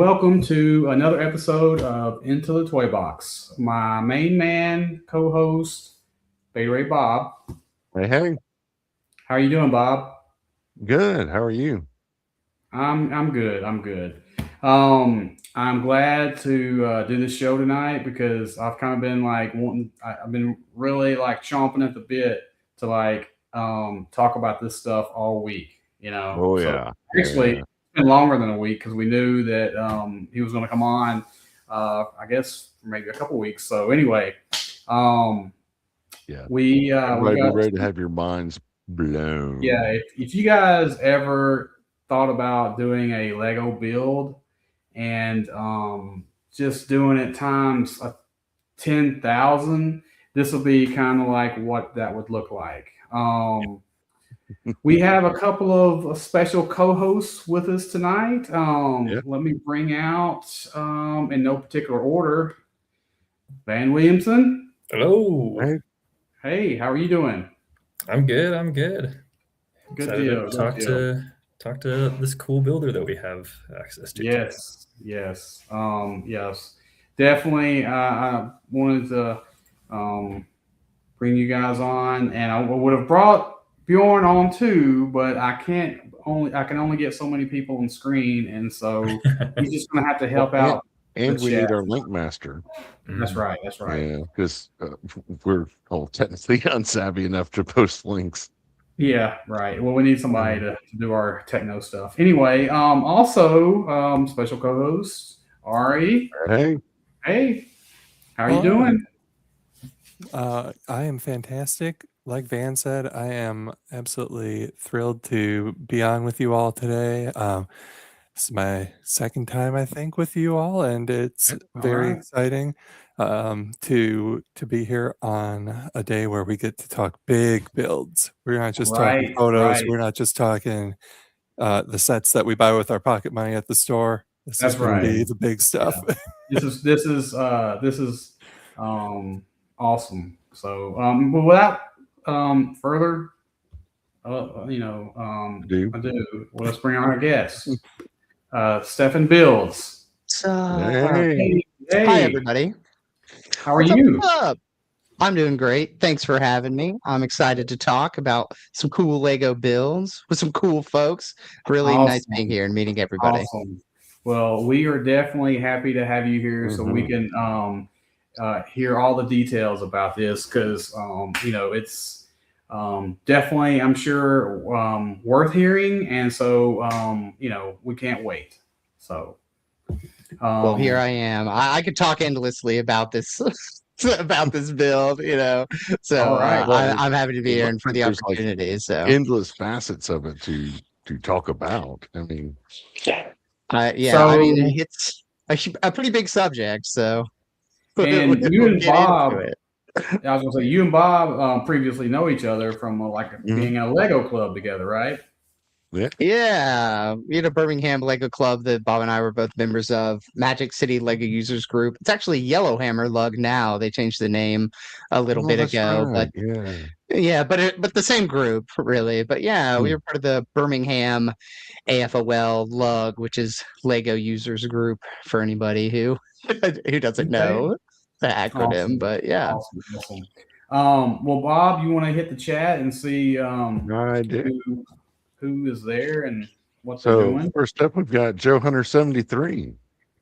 welcome to another episode of Into the Toybox. My main man, co-host, Bay Ray Bob. Hey, hey, How are you doing, Bob? good. How are you? I'm good. I'm good. I'm glad to do this show tonight because I've kind of been like wanting. I've been really like chomping at the bit to talk about this stuff all week. Oh So yeah, actually yeah. it's been longer than a week because we knew that he was going to come on. I guess for maybe a couple weeks. So anyway, um, Yeah. we Everybody be got ready to have your minds yeah. blown. If you guys ever thought about doing a Lego build and just doing it times 10,000, this will be kind of like what that would look like. We have a couple of special co-hosts with us tonight. Yeah. Let me bring out, in no particular order, Van Williamson. Hello. Hey, Hey, how are you doing? I'm good. I'm good. Good Excited to deal. Good deal. talk to this cool builder that we have access to today. Yes. Definitely. I wanted to um, bring you guys on, and I would have brought Bjorn on too, but I can only get so many people on screen, and so he's just going to have to well, help out the and we chat. need our link master. That's Mhm. right. That's right. Yeah, because we're all technically unsavvy enough to post links. Yeah, right. Well, we need somebody to do our techno stuff. Anyway, also special co-host Ari. Hey, Hey, how are you Hello. doing? I am fantastic. Like Van said, I am absolutely thrilled to be on with you all today. This is my second time, I think, with you all, and it's All very right. exciting to be here on a day where we get to talk big builds. We're not just talking Right, photos. right. We're not just talking the sets that we buy with our pocket money at the store. This is That's going to right. be the big stuff. Yeah. This is um awesome. So but without further do. ado, well, let's bring on our guest, Stefanbuildz. Hey, Hey, Hi, hey, everybody. how are What's up? you? What's up? I'm doing great. Thanks for having me. I'm excited to talk about some cool Lego builds with some cool folks. Really nice being Awesome. here and meeting everybody. Awesome. Well, we are definitely happy to have you here so we Mhm. can hear all the details about this because, it's definitely, I'm sure, worth hearing. And so, we can't wait. So, Well, here um, I am. I could talk endlessly about this about this build, So all right. Well, I'm happy to be here and for the there's like opportunity. So endless facets of it to talk about. I mean, yeah, I mean So, it's a pretty big subject, so and you we'll and get into Bob, it. I was going to say, you and Bob previously know each other from mhm. being in a Lego club together, right? Yeah. Yeah, we had a Birmingham Lego club that Bob and I were both members of. Magic City Lego Users Group. It's actually Yellowhammer Lug now. They changed the name a little Oh, bit that's ago, right. but Yeah. yeah, but the same group really. But yeah, we Hmm. were part of the Birmingham AFOL Lug, which is Lego Users Group for anybody who who doesn't Okay. know the acronym. Awesome. But yeah. Awesome. Well, Bob, you want to hit the chat and see I did. who is there and what they're So doing? first up, we've got Joe Hunter 73.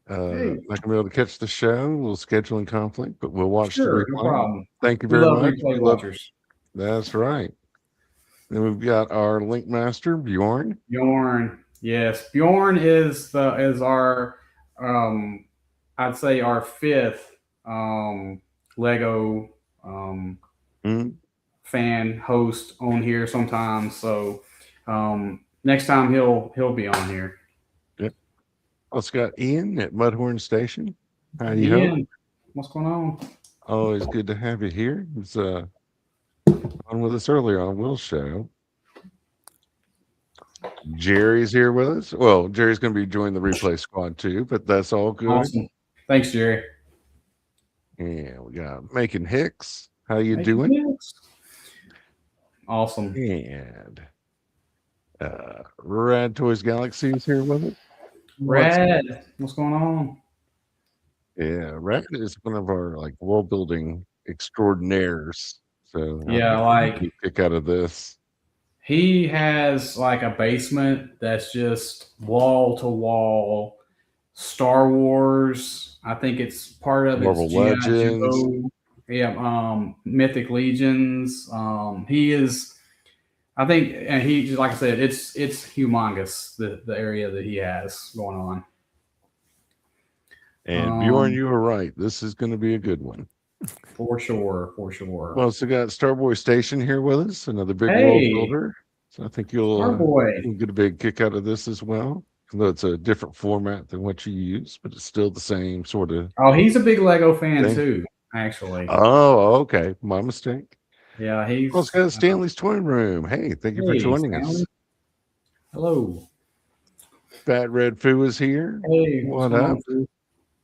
Hey, Not gonna be able to catch the show, a little scheduling conflict, but we'll watch the sure, no replay. problem. Thank you We very love much. replay We love. watchers. That's right. Then we've got our link master Bjorn. Bjorn, yes, Bjorn is our um, I'd say our fifth Lego Mhm. fan host on here sometimes. So next time he'll be on here. Yep. Also got Ian at Mudhorn Station. Howdy ho. Ian, what's going on? Always good to have you here. He's on with us earlier on Will's show. Jerry's here with us. Well, Jerry's going to be joining the replay squad too, but that's all good. Awesome. Thanks, Jerry. Yeah, we got Macon Hicks. How you Thank you, doing? Vince. Awesome. And Rad Toys Galaxy is here with us. Red, what's going on? Yeah, Rat is one of our like world building extraordinaires. So I Yeah, think like we kick out of this. he has like a basement that's just wall to wall Star Wars. I think it's part of it's Marvel G.I. Legends. Joe. Yeah, Mythic Legions. He is. I think, and he, like I said, it's humongous the area that he has going on. And Bjorn, you were right. This is going to be a good one. For sure, for sure. Well, so we got Starboy Station here with us, another big world Hey, builder. So I think you'll Starboy. get a big kick out of this as well. Although it's a different format than what you use, but it's still the same sort of. Oh, he's a big Lego fan thing. too, actually. Oh, okay. My mistake. Yeah, he's. Well, it's got Stanley's Toy Room. Hey, thank you for joining us. Stanley. Hello. Fat Red Foo is here. Hey, What going up? on, Foo?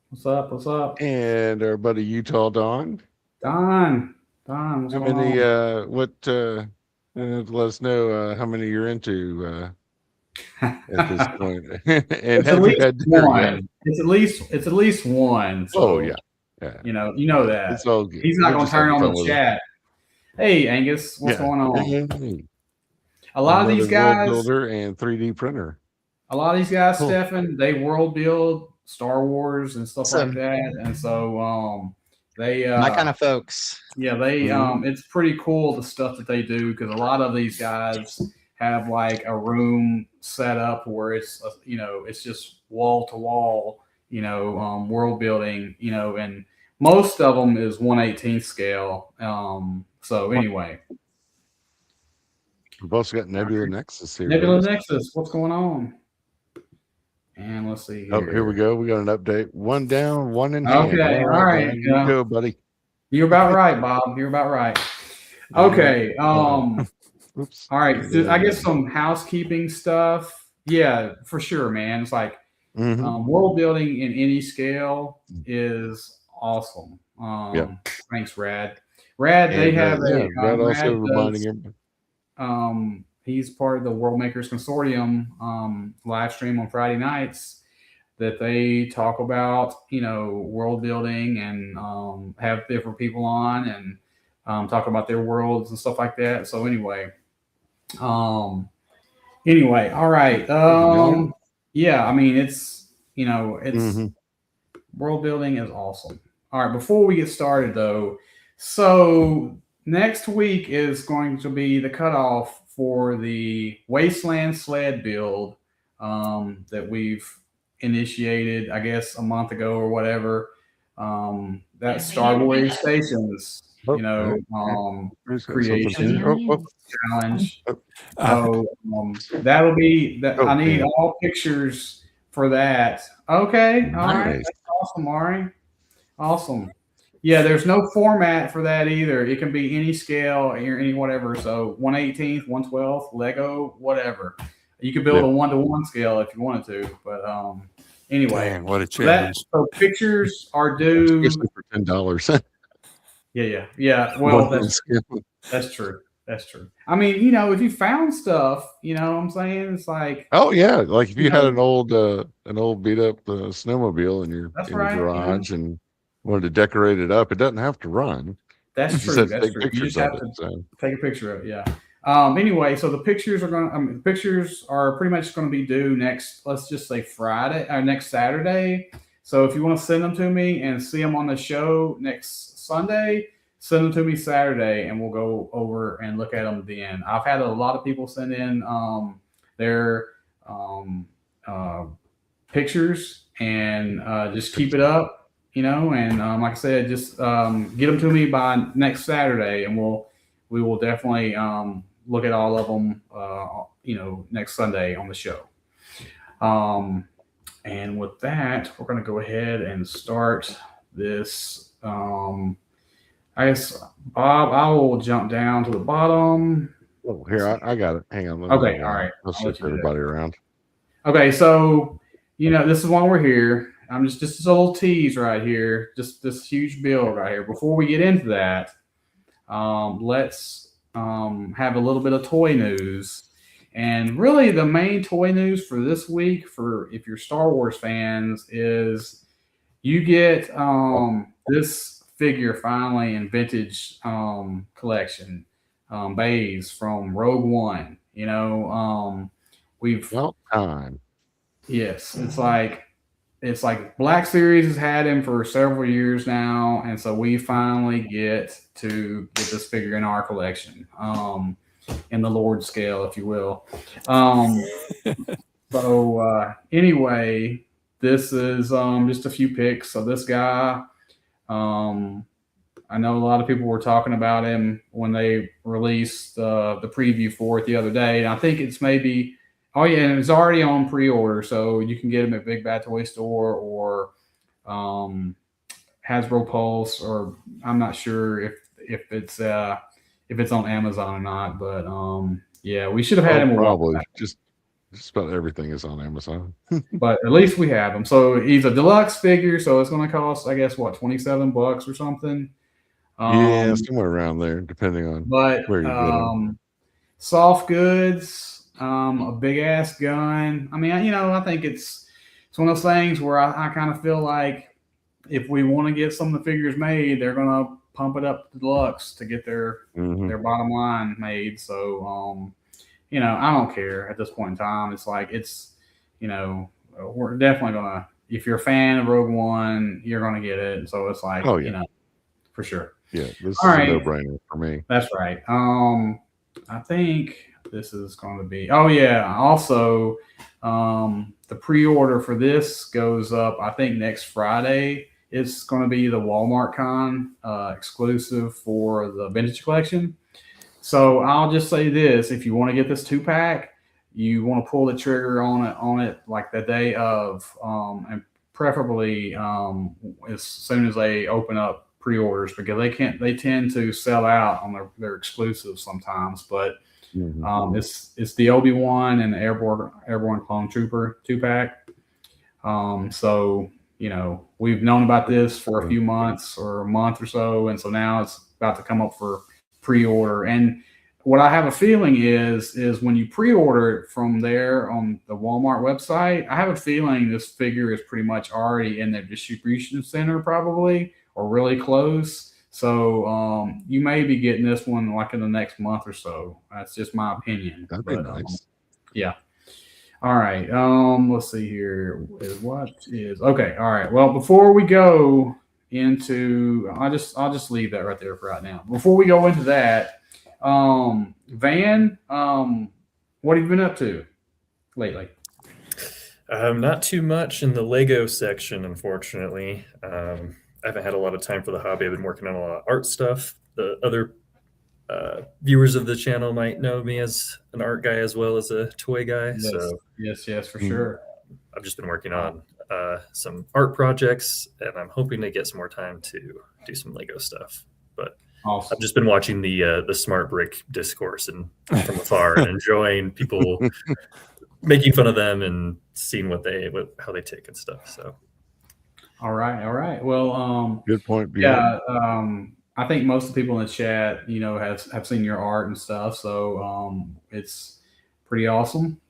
What's up? What's up? And our buddy Utah Don. Don, what's How going many? on? Let us know how many you're into at this point. And It's have at you least had dinner yet? one. It's at least one. So, Oh yeah. You know that. It's all good. He's not We're going to just turn having on fun the with it. chat. Hey, Angus, what's going on? Hey. A lot of these Another world guys, builder and 3D printer. Cool. Stefan, they world build Star Wars and stuff Awesome. like that, and so they My kind of folks. yeah, they it's pretty cool the stuff that they do because a lot of these guys have like a room set up where it's it's just wall to wall world building and most of them is 1/18 scale. So anyway, We've also got Nebula Nexus here. Nebula Nexus, what's going on? And let's see here. Oh, here we go. We got an update. One down, one in hand. Okay, all right. Don, you go, buddy. You're about right, Bob. You're about right. Okay. Oops. All right. I guess some housekeeping stuff. Yeah, for sure, man. It's like world building in any scale is awesome. Thanks, Rad. Rad, they have Rad also reminding him. He's part of the World Makers Consortium live stream on Friday nights that they talk about, world building and have different people on and talk about their worlds and stuff like that. So anyway, all right. Yeah, I mean, it's world building is awesome. All right. Before we get started though, so next week is going to be the cutoff for the Wasteland sled build that we've initiated, I guess, a month ago or whatever. That's Starboy Stations, creation challenge. So that'll be that. I need all pictures for that. Okay, all right, that's awesome, Ari. Awesome. Yeah, there's no format for that either. It can be any scale or any whatever. So 1/18th, 1/12th, Lego, whatever. You could build a 1-to-1 scale if you wanted to. But anyway, Dang, what a challenge! So pictures are due for $10. Yeah. Well, that's true. That's true. I mean, if you found stuff, what I'm saying? It's like, oh yeah, like if you had an old beat up snowmobile in your garage and wanted to decorate it up, it doesn't have to run. That's true. That's true. You just have to take a picture of it. Yeah. Anyway, so the pictures are pretty much going to be due next, let's just say Friday or next Saturday. So if you want to send them to me and see them on the show next Sunday, send them to me Saturday and we'll go over and look at them then. I've had a lot of people send in their pictures and just keep it up. And like I said, just get them to me by next Saturday, and we will definitely look at all of them, next Sunday on the show. And with that, we're going to go ahead and start this. I guess, Bob, I will jump down to the bottom. Oh, here, I got it. Hang on. Okay, all right. I'll shift everybody around. Okay, so, this is why we're here. I'm just a little tease right here, just this huge build right here. Before we get into that, let's have a little bit of toy news. And really, the main toy news for this week, for if you're Star Wars fans, is you get this figure finally in vintage collection, bays from Rogue One. You know, we've Well, time. yes, it's like Black Series has had him for several years now, and so we finally get to get this figure in our collection, in the Lord scale, if you will. So anyway, this is just a few pics of this guy. I know a lot of people were talking about him when they released the preview for it the other day, and I think it's maybe. Oh yeah, and it's already on pre-order, so you can get them at Big Bad Toy Store or Hasbro Pulse, or I'm not sure if it's on Amazon or not. But yeah, we should have had him. Probably just about everything is on Amazon. But at least we have him. So he's a deluxe figure, so it's going to cost, I guess, what, $27 or something. Yeah, somewhere around there, depending on where you get them. Soft goods. A big ass gun. I mean, you know, I think it's one of those things where I kind of feel like if we want to get some of the figures made, they're gonna pump it up to deluxe to get their bottom line made. So you know, I don't care at this point in time. It's like you know, we're definitely gonna, if you're a fan of Rogue One, you're gonna get it. So it's like, you know, for sure. Yeah, this is a no-brainer for me. That's right. I think this is going to be, oh yeah, also the pre-order for this goes up, I think, next Friday. It's going to be the Walmart Con exclusive for the vintage collection. So I'll just say this: if you want to get this 2-pack, you want to pull the trigger on it like the day of, and preferably as soon as they open up pre-orders, because they tend to sell out on their exclusives sometimes. But it's the Obi-Wan and the Airborne Clone Trooper 2-pack. So, you know, we've known about this for a few months or a month or so, and so now it's about to come up for pre-order. And what I have a feeling is when you pre-order it from there on the Walmart website, I have a feeling this figure is pretty much already in their distribution center, probably, or really close. So you may be getting this one like in the next month or so. That's just my opinion. That'd be nice. Yeah. All right. Let's see here. Okay. All right. Well, before we go into, I'll just leave that right there for right now. Before we go into that, Van, what have you been up to lately? Not too much in the Lego section, unfortunately. I haven't had a lot of time for the hobby. I've been working on a lot of art stuff. The other viewers of the channel might know me as an art guy as well as a toy guy. Yes. So yes, for sure. I've just been working on some art projects, and I'm hoping to get some more time to do some Lego stuff. But awesome. I've just been watching the smart brick discourse and from afar and enjoying people making fun of them and seeing how they tick and stuff. So. All right. Well, good point. Yeah. I think most of the people in the chat, you know, have seen your art and stuff. So it's pretty awesome.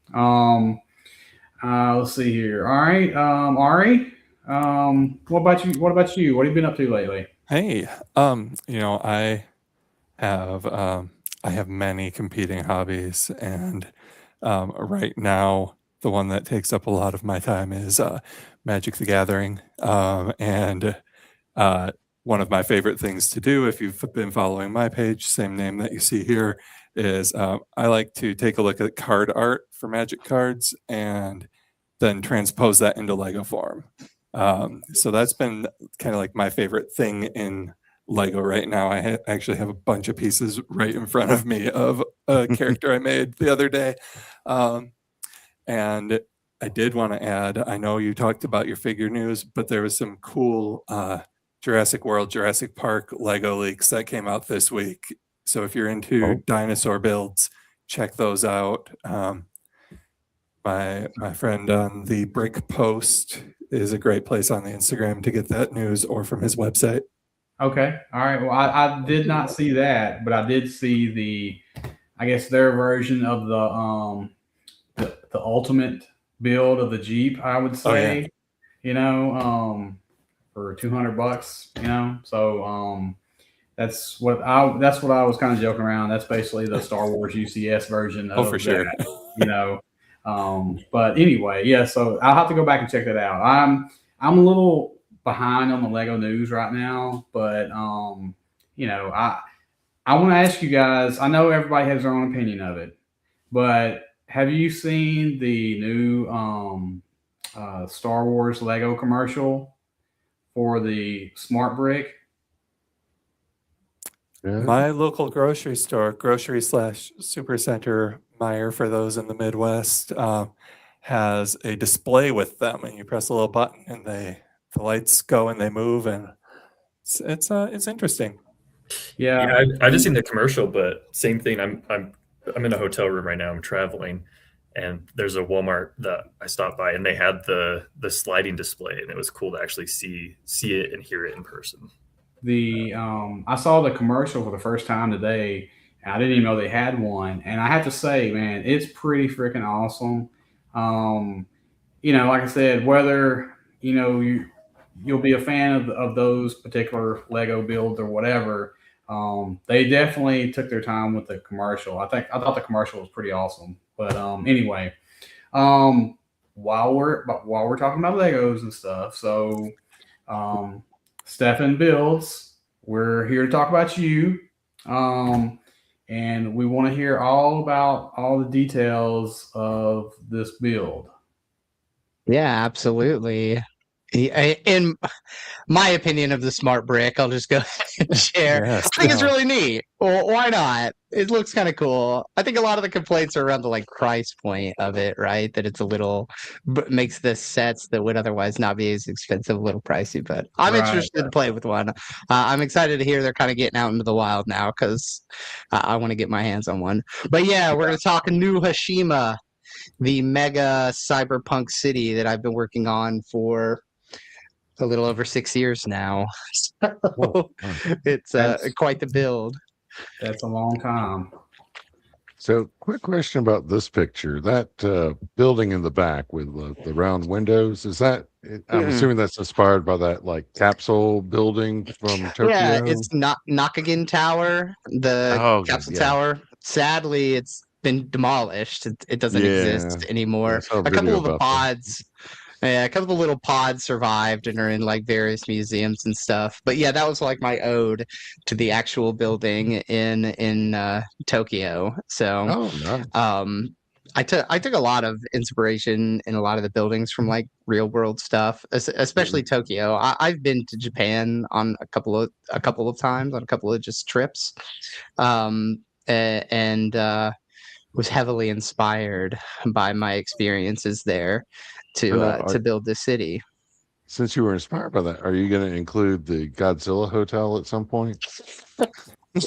Let's see here. All right. Ari, what about you? What have you been up to lately? Hey, you know, I have many competing hobbies, and right now the one that takes up a lot of my time is Magic the Gathering. And one of my favorite things to do, if you've been following my page, same name that you see here, is I like to take a look at card art for Magic cards and then transpose that into Lego form. So that's been kind of like my favorite thing in Lego right now. I actually have a bunch of pieces right in front of me of a character I made the other day. And I did want to add, I know you talked about your figure news, but there was some cool Jurassic World, Jurassic Park Lego leaks that came out this week. So if you're into dinosaur builds, check those out. My friend on the Brick Post is a great place on the Instagram to get that news, or from his website. Okay. All right. Well, I did not see that, but I did see the I guess their version of the ultimate build of the Jeep, I would say. yeah. You know, for $200, you know. So that's what I was kind of joking around. That's basically the Star Wars UCS version of For that, sure. you know. But anyway, yeah. So I'll have to go back and check that out. I'm a little behind on the Lego news right now, but you know, I want to ask you guys. I know everybody has their own opinion of it, but have you seen the new Star Wars Lego commercial for the Smart Brick? Yeah. My local grocery store, grocery/supercenter, Meyer for those in the Midwest, has a display with them, and you press a little button, and the lights go and they move, and it's interesting. Yeah, I just seen the commercial, but same thing. I'm in a hotel room right now. I'm traveling, and there's a Walmart that I stopped by, and they had the sliding display, and it was cool to actually see it and hear it in person. I saw the commercial for the first time today. And I didn't even know they had one, and I have to say, man, it's pretty freaking awesome. Um, you know, like I said, whether you know you'll be a fan of those particular Lego builds or whatever, they definitely took their time with the commercial. I thought the commercial was pretty awesome. But anyway, while we're talking about Legos and stuff, so Stefanbuildz, we're here to talk about you. And we want to hear all about all the details of this build. Yeah, absolutely. In my opinion of the Smart Brick, I'll just go ahead and share. Yes, I think it's really neat. Well, why not? It looks kind of cool. I think a lot of the complaints are around the like price point of it, right? That it's a little makes the sets that would otherwise not be as expensive a little pricey. But I'm Right. interested to play with one. I'm excited to hear they're kind of getting out into the wild now because I want to get my hands on one. But yeah, we're going to talk New Hashima, the mega cyberpunk city that I've been working on for a little over 6 years now. So it's quite the build. That's a long time. So, quick question about this picture. That building in the back with the round windows, is that, I'm assuming that's inspired by that like capsule building from Tokyo? Yeah, it's not Nakagin Tower, the capsule tower. Sadly, it's been demolished. It doesn't exist anymore. A couple of the pods. Yeah, a couple of the little pods survived and are in like various museums and stuff. But yeah, that was like my ode to the actual building in Tokyo. So I took a lot of inspiration in a lot of the buildings from like real world stuff, especially Tokyo. I've been to Japan on a couple of times on a couple of just trips, and was heavily inspired by my experiences there to build this city. Since you were inspired by that, are you going to include the Godzilla Hotel at some point?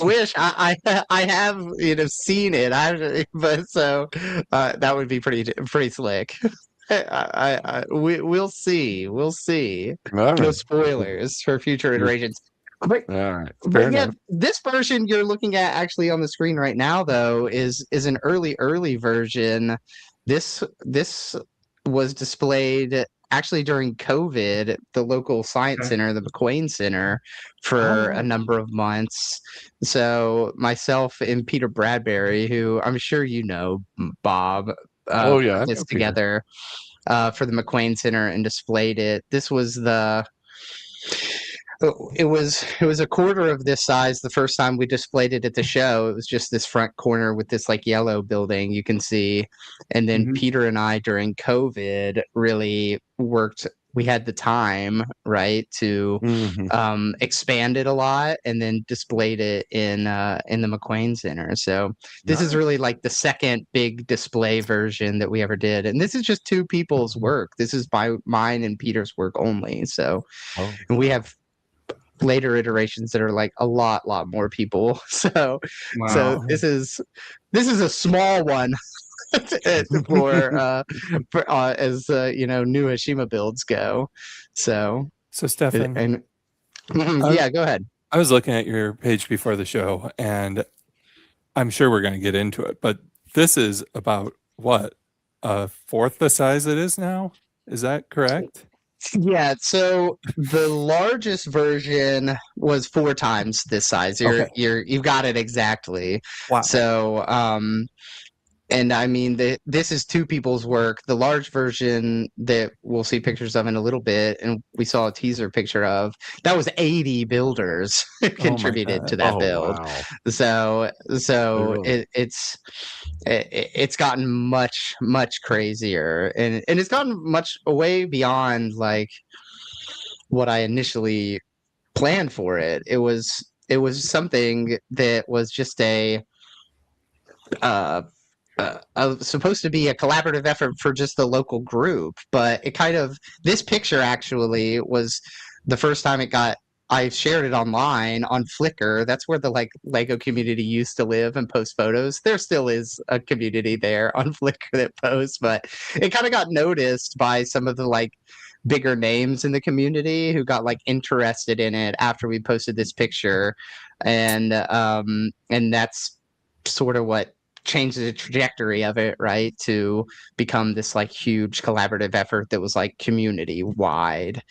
Wish I have seen it. But so that would be pretty slick. We'll see. No spoilers for future iterations. But, all right. But yeah, this version you're looking at actually on the screen right now, though, is an early version. This was displayed actually during COVID, the local science center, the McQuain Center, for a number of months. So myself and Peter Bradbury, who I'm sure you know, Bob, put this together for the McQuain Center and displayed it. This was it was a quarter of this size the first time we displayed it at the show. It was just this front corner with this like yellow building you can see. And then Peter and I during COVID really worked. We had the time, right, to expand it a lot and then displayed it in the McQuain Center. So this is really like the second big display version that we ever did. And this is just two people's work. This is by mine and Peter's work only. So and we have later iterations that are like a lot more people. So this is a small one for as New Hashima builds go. So Stefan, and yeah, go ahead. I was looking at your page before the show, and I'm sure we're going to get into it, but this is about what, a fourth the size it is now? Is that correct? Yeah, so the largest version was 4 times this size. You've got it exactly. Wow. So and I mean, this is 2 people's work. The large version that we'll see pictures of in a little bit, and we saw a teaser picture of, that was 80 builders who contributed to that build. Wow. So Really? it's gotten much crazier, and it's gotten much way beyond like what I initially planned for it. It was something that was just supposed to be a collaborative effort for just the local group, but it kind of, this picture actually was the first time I shared it online on Flickr. That's where the like Lego community used to live and post photos. There still is a community there on Flickr that posts, but it kind of got noticed by some of the like bigger names in the community who got like interested in it after we posted this picture, and that's sort of what changed the trajectory of it, right, to become this like huge collaborative effort that was like community wide.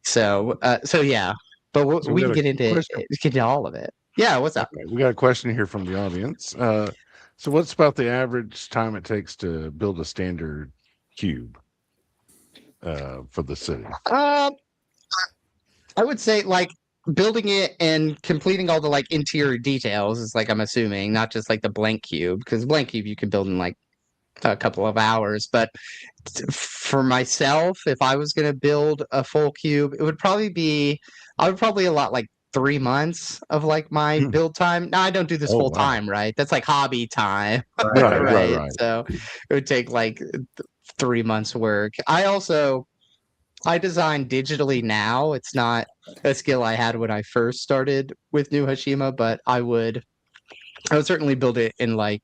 So yeah, but we can get into all of it. Yeah, what's up? Okay, we got a question here from the audience. So what's about the average time it takes to build a standard cube for the city? I would say like building it and completing all the like interior details is like, I'm assuming, not just like the blank cube, because blank cube you can build in like a couple of hours. But for myself, if I was going to build a full cube, I would probably allot like 3 months of like my build time. Now I don't do this full time, right? That's like hobby time. Right. So it would take like 3 months work. I design digitally now. It's not a skill I had when I first started with New Hashima, but I would certainly build it in like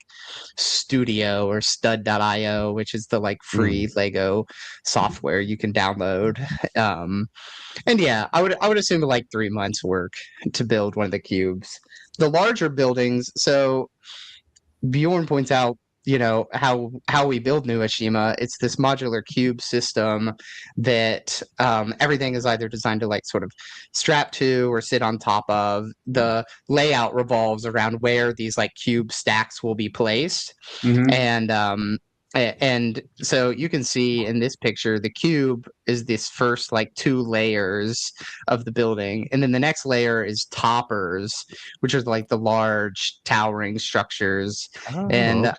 Studio or Stud.io, which is the like free Lego software you can download. And yeah, I would assume like 3 months work to build one of the cubes. The larger buildings, so Bjorn points out, you know, how we build New Hashima. It's this modular cube system that everything is either designed to like sort of strap to or sit on top of. The layout revolves around where these like cube stacks will be placed. And so you can see in this picture, the cube is this first like 2 layers of the building. And then the next layer is toppers, which are like the large towering structures. And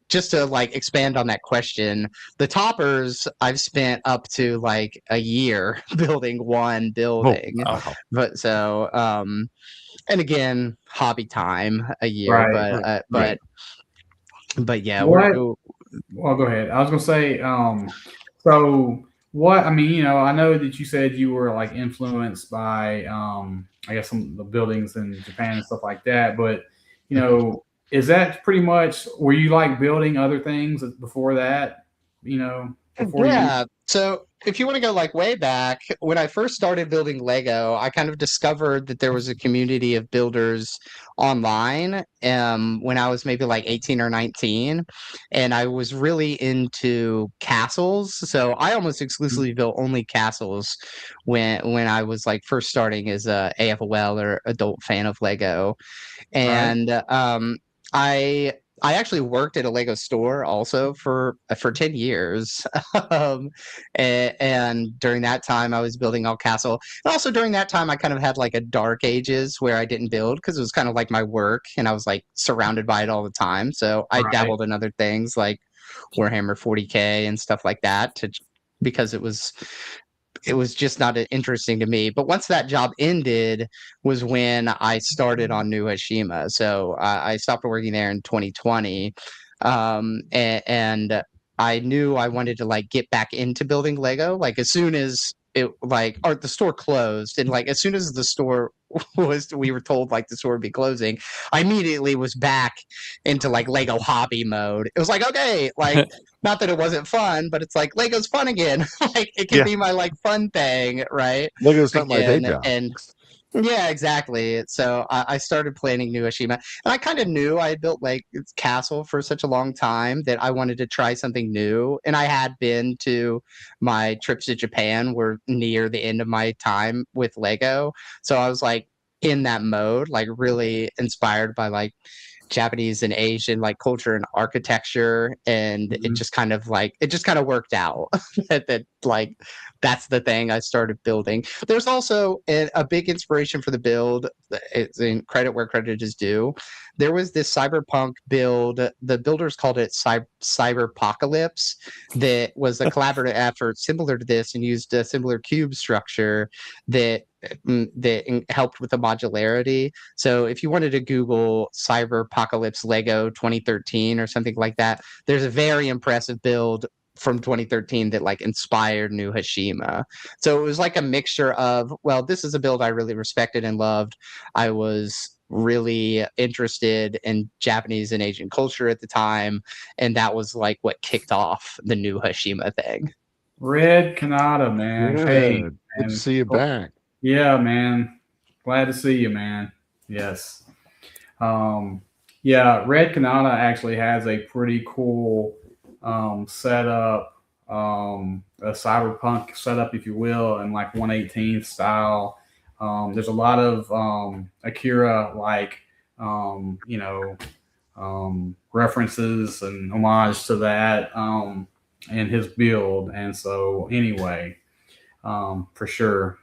just to like expand on that question, the toppers, I've spent up to like a year building one building. But so, and again, hobby time, a year, but yeah, well, go ahead. I was gonna say, so what? I mean, you know, I know that you said you were like influenced by, I guess some of the buildings in Japan and stuff like that. But you know, is that pretty much? Were you like building other things before that? You know, So if you want to go like way back, when I first started building Lego, I kind of discovered that there was a community of builders online when I was maybe like 18 or 19, and I was really into castles. So I almost exclusively built only castles when I was like first starting as a AFOL or adult fan of Lego. And I actually worked at a Lego store also for 10 years. And during that time, I was building all castle. And also during that time, I kind of had like a dark ages where I didn't build because it was kind of like my work and I was like surrounded by it all the time. So I dabbled in other things like Warhammer 40K and stuff like that because it was just not interesting to me. But once that job ended was when I started on New Hashima. So I stopped working there in 2020. And I knew I wanted to like get back into building Lego. Like as soon as the store closed, and like as soon as the store we were told like the store would be closing, I immediately was back into like Lego hobby mode. It was like, okay, like not that it wasn't fun, but it's like Lego's fun again. Like it can be my like fun thing, right? Lego's not my day job. And Yeah, exactly. So I started planning New Hashima, and I kind of knew I had built like its castle for such a long time that I wanted to try something new. And I had been to my trips to Japan were near the end of my time with Lego, so I was like in that mode, like really inspired by like Japanese and Asian like culture and architecture, and Mhm. it just kind of worked out that like that's the thing I started building. There's also a big inspiration for the build. It's in credit where credit is due. There was this cyberpunk build. The builders called it Cyberpocalypse. That was a collaborative effort similar to this and used a similar cube structure that helped with the modularity. So if you wanted to Google Cyberpocalypse Lego 2013 or something like that, there's a very impressive build from 2013 that like inspired New Hashima. So it was like a mixture of, well, this is a build I really respected and loved. I was really interested in Japanese and Asian culture at the time, and that was like what kicked off the New Hashima thing. Red Kanata, man. Hey, Good. Good to man. see you back. Yeah, man. Glad to see you, man. Yes. Yeah, Red Kanata actually has a pretty cool setup, a cyberpunk setup, if you will, in like 118th style. There's a lot of Akira like references and homage to that in his build. And so anyway, for sure.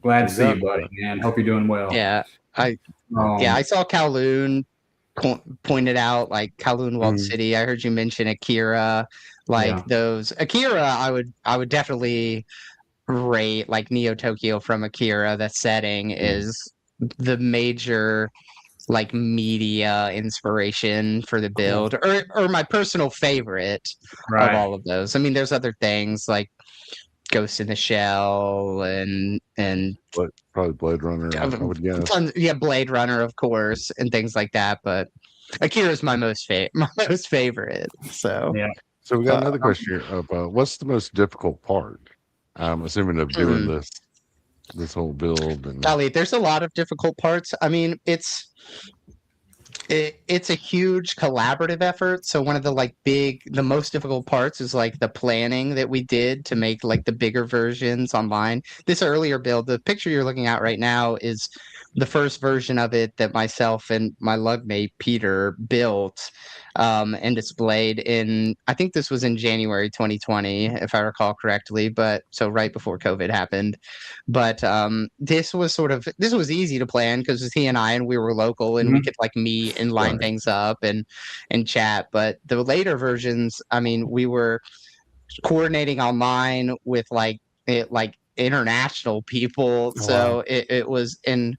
Glad to see you, buddy, man. Hope you're doing well. Yeah, I saw Kowloon pointed out like Kowloon Walled City. I heard you mention Akira, like those Akira. I would definitely rate like Neo Tokyo from Akira. The setting is the major like media inspiration for the build, or my personal favorite of all of those. I mean, there's other things like Ghost in the Shell and probably Blade Runner, I would guess. Blade Runner, of course, and things like that. But Akira is my most favorite. So yeah. So we got another question here about what's the most difficult part? I'm assuming of doing this whole build. And Golly, there's a lot of difficult parts. I mean, it's a huge collaborative effort. So one of the most difficult parts is like the planning that we did to make like the bigger versions online. This earlier build, the picture you're looking at right now is the first version of it that myself and my lugmate Peter built and displayed in, I think this was in January 2020, if I recall correctly, but so right before COVID happened. But this was easy to plan because it was he and I, and we were local, and we could like meet and line things up and chat. But the later versions, I mean, we were coordinating online with like international people. So it was in,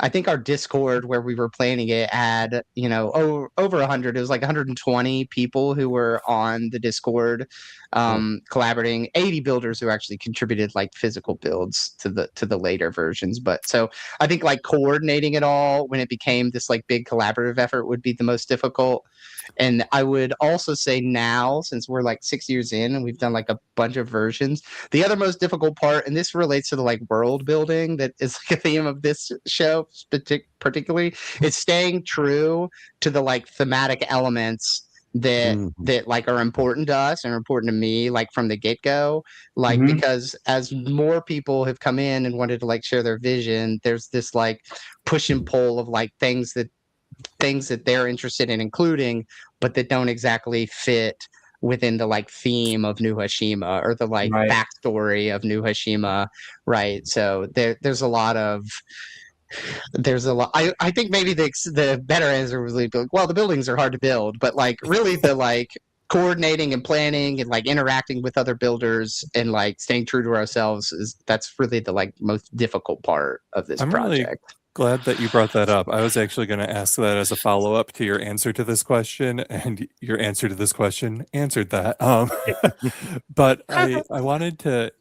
I think our Discord where we were planning it had, over 100. It was like 120 people who were on the Discord collaborating. 80 builders who actually contributed like physical builds to the later versions. But so I think like coordinating it all when it became this like big collaborative effort would be the most difficult. And I would also say now, since we're like 6 years in and we've done like a bunch of versions, the other most difficult part, and this relates to the like world building that is like a theme of this show particularly, is staying true to the like thematic elements that like are important to us and are important to me, like from the get-go, like because as more people have come in and wanted to like share their vision, there's this like push and pull of like things that they're interested in including, but that don't exactly fit within the like theme of New Hashima or the like backstory of New Hashima, right? So there's a lot. I think maybe the better answer was like, well, the buildings are hard to build, but like really the like coordinating and planning and like interacting with other builders and like staying true to ourselves that's really the like most difficult part of this project. Really glad that you brought that up. I was actually going to ask that as a follow-up to your answer to this question, and your answer to this question answered that. But I wanted to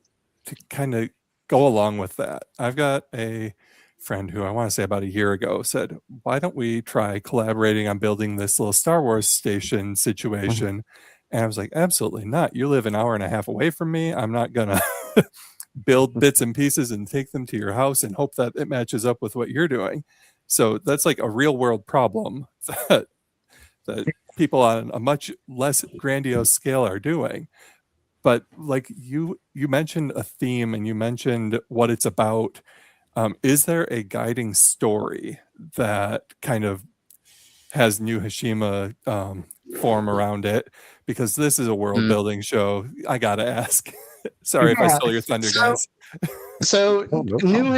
kind of go along with that. I've got a friend who I want to say about a year ago said, why don't we try collaborating on building this little Star Wars station situation? And I was like, absolutely not. You live an hour and a half away from me. I'm not going to build bits and pieces and take them to your house and hope that it matches up with what you're doing. So that's like a real world problem that people on a much less grandiose scale are doing. But like you mentioned a theme and you mentioned what it's about. Is there a guiding story that kind of has New Hashima form around it? Because this is a world building show. I gotta ask. Sorry if I stole your thunder, guys. So Oh, no New problem.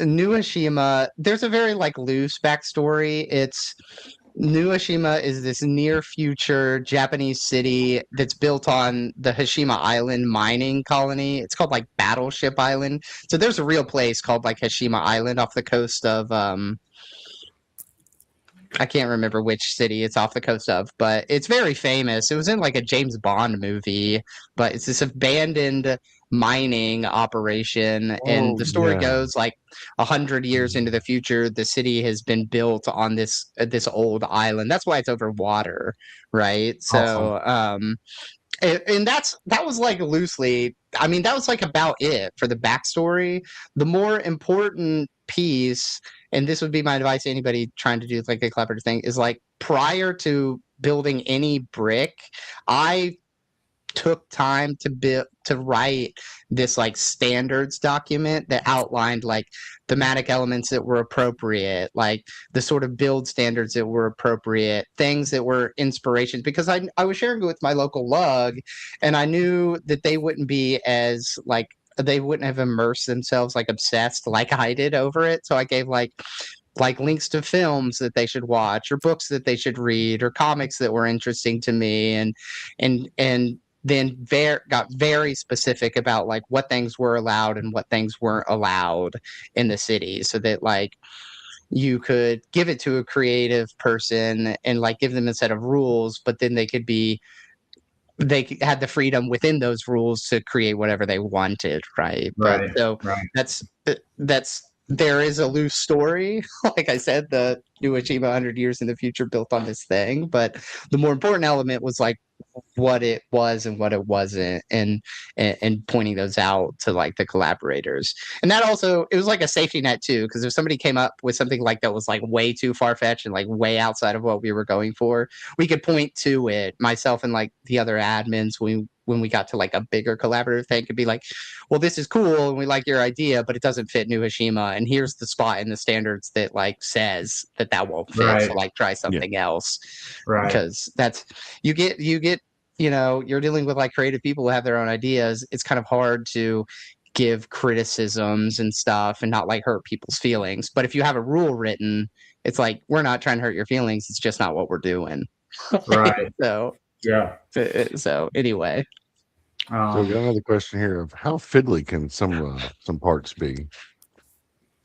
Hashima, there's a very like loose backstory. It's New Hashima is this near future Japanese city that's built on the Hashima Island mining colony. It's called like Battleship Island. So there's a real place called like Hashima Island off the coast of I can't remember which city it's off the coast of, but it's very famous. It was in like a James Bond movie, but it's this abandoned mining operation. And the story goes like 100 years into the future, the city has been built on this old island. That's why it's over water, right? So, and that was like loosely, I mean, that was like about it for the backstory. The more important piece, and this would be my advice to anybody trying to do like a collaborative thing, is like prior to building any brick, I took time to write this like standards document that outlined like thematic elements that were appropriate, like the sort of build standards that were appropriate, things that were inspirations, because I was sharing it with my local lug and I knew that they wouldn't be as like, they wouldn't have immersed themselves like obsessed like I did over it. So I gave like links to films that they should watch or books that they should read or comics that were interesting to me, and then got very specific about like what things were allowed and what things weren't allowed in the city, so that like you could give it to a creative person and like give them a set of rules, but then they had the freedom within those rules to create whatever they wanted, right? But so that's there is a loose story. Like I said, the New Hashima 100 years in the future built on this thing, but the more important element was like what it was and what it wasn't, and pointing those out to like the collaborators. And that also, it was like a safety net too, because if somebody came up with something like that was like way too far-fetched and like way outside of what we were going for, we could point to it, myself and like the other admins, when we got to like a bigger collaborative thing, could be like, well, this is cool and we like your idea, but it doesn't fit New Hashima, and here's the spot in the standards that like says that won't fit, so like try something else, right? Because that's you get you know, you're dealing with like creative people who have their own ideas. It's kind of hard to give criticisms and stuff and not like hurt people's feelings. But if you have a rule written, it's like, we're not trying to hurt your feelings, it's just not what we're doing, right? So so anyway, so we got another question here of how fiddly can some parts be?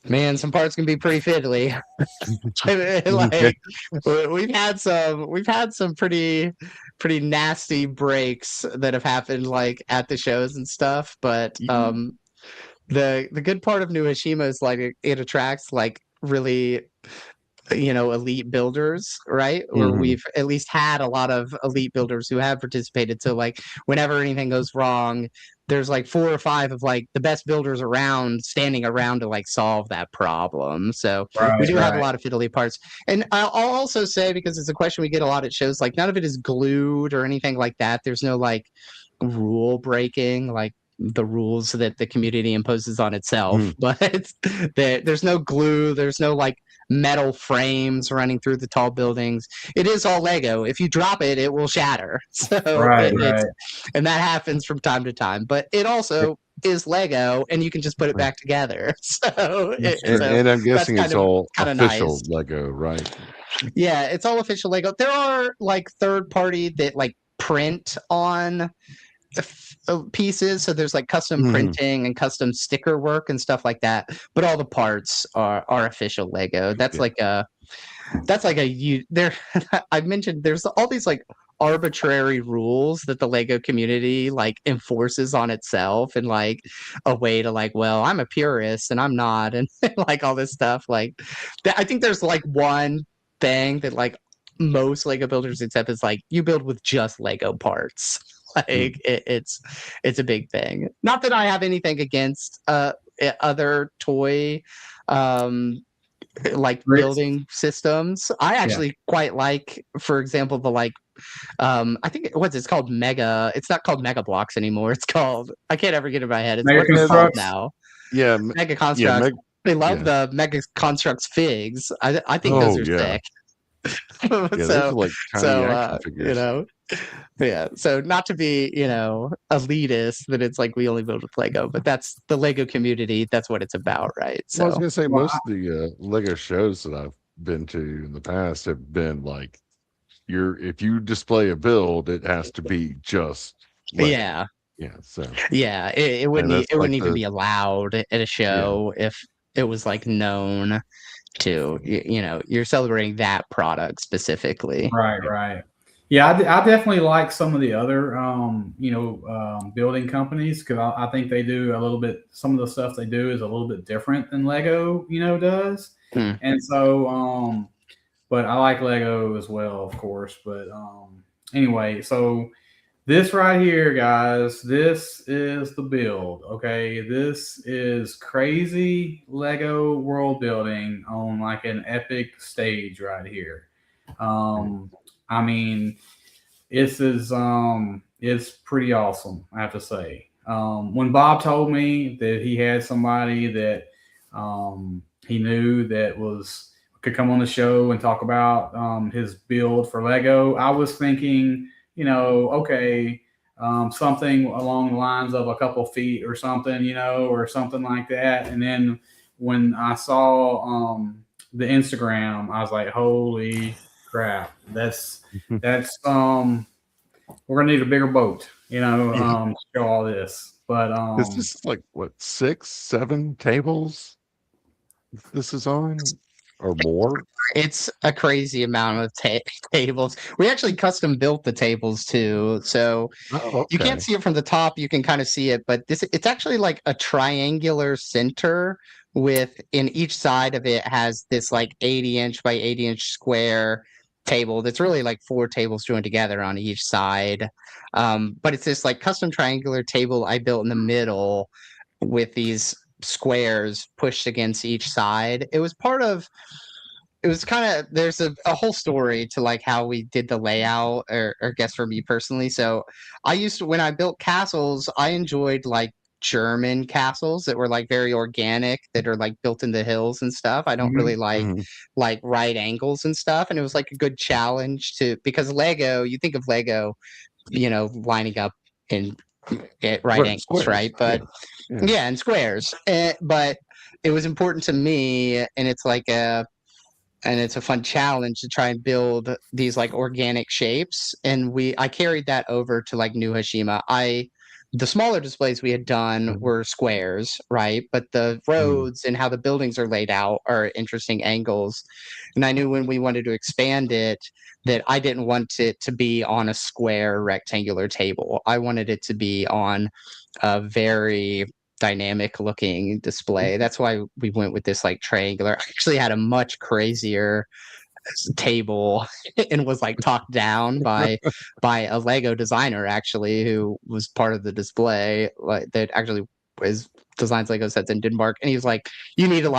Man, some parts can be pretty fiddly. Like we've had some pretty nasty breaks that have happened like at the shows and stuff. But the good part of New Hashima is like it attracts like really, you know, elite builders, right? Or we've at least had a lot of elite builders who have participated. So like whenever anything goes wrong, there's like 4 or 5 of like the best builders around standing around to like solve that problem. So we do have a lot of fiddly parts. And I'll also say, because it's a question we get a lot at shows, like none of it is glued or anything like that. There's no like rule breaking, like the rules that the community imposes on itself, but there's no glue, there's no like metal frames running through the tall buildings. It is all Lego. If you drop it, it will shatter. So and that happens from time to time, but it also is Lego and you can just put it back together. So and I'm guessing it's all official nice. Lego, right? Yeah, it's all official Lego. There are like third party that like print on pieces, so there's like custom printing and custom sticker work and stuff like that, but all the parts are official Lego. That's like a there I've mentioned there's all these like arbitrary rules that the Lego community like enforces on itself, and like a way to like, well, I'm a purist and I'm not, and like all this stuff. Like I think there's like one thing that like most Lego builders accept is like, you build with just Lego parts. It's a big thing. Not that I have anything against other toy like building systems. I actually quite like, for example, the I think it's called Mega. It's not called Mega Blocks anymore. It's called, I can't ever get it in my head. It's Mega what it's called Constructs? now. Yeah, Mega Constructs. They love the Mega Constructs figs. I think those are sick. Those are like tiny action figures. You know, yeah. So not to be, elitist, that it's like we only build with Lego, but that's the Lego community. That's what it's about, right? So I was gonna say most of the Lego shows that I've been to in the past have been like, if you display a build, it has to be just Lego. So it wouldn't even be allowed at a show if it was like known to, you're celebrating that product specifically. Right. Yeah, I definitely like some of the other, building companies, because I think they do a little bit. Some of the stuff they do is a little bit different than Lego, does. And so, but I like Lego as well, of course. But anyway, so this right here, guys, this is the build. Okay, this is crazy Lego world building on like an epic stage right here. I mean, this is it's pretty awesome, I have to say. When Bob told me that he had somebody that he knew that could come on the show and talk about his build for Lego, I was thinking, okay, something along the lines of a couple feet or something, or something like that. And then when I saw the Instagram, I was like, holy crap, that's we're gonna need a bigger boat, to show all this. But is this like what, 6, 7 tables this is on, or more? It's a crazy amount of tables. We actually custom built the tables too, so you can't see it from the top. You can kind of see it, but it's actually like a triangular center in each side of it has this like 80-inch by 80-inch square table that's really like 4 tables joined together on each side. But it's this like custom triangular table I built in the middle with these squares pushed against each side. There's a whole story to like how we did the layout, or guess for me personally. So when I built castles, I enjoyed like German castles that were like very organic, that are like built in the hills and stuff. I don't really like right angles and stuff. And it was like a good challenge because Lego, you think of Lego, lining up in right angles, squares, right? But in squares. But it was important to me, and it's a fun challenge to try and build these like organic shapes. And I carried that over to like New Hashima. The smaller displays we had done were squares, right? But the roads and how the buildings are laid out are interesting angles. And I knew when we wanted to expand it that I didn't want it to be on a square rectangular table. I wanted it to be on a very dynamic looking display. That's why we went with this like triangular. I actually had a much crazier table and was like talked down by a Lego designer actually, who was part of the display, like that actually designs Lego sets in Denmark. And he was like, you need to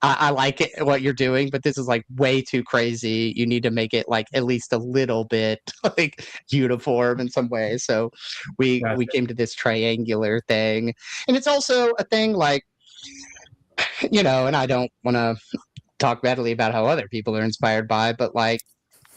I like it what you're doing, but this is like way too crazy. You need to make it like at least a little bit like uniform in some way. So we came to this triangular thing. And it's also a thing like, and I don't want to talk badly about how other people are inspired by, but like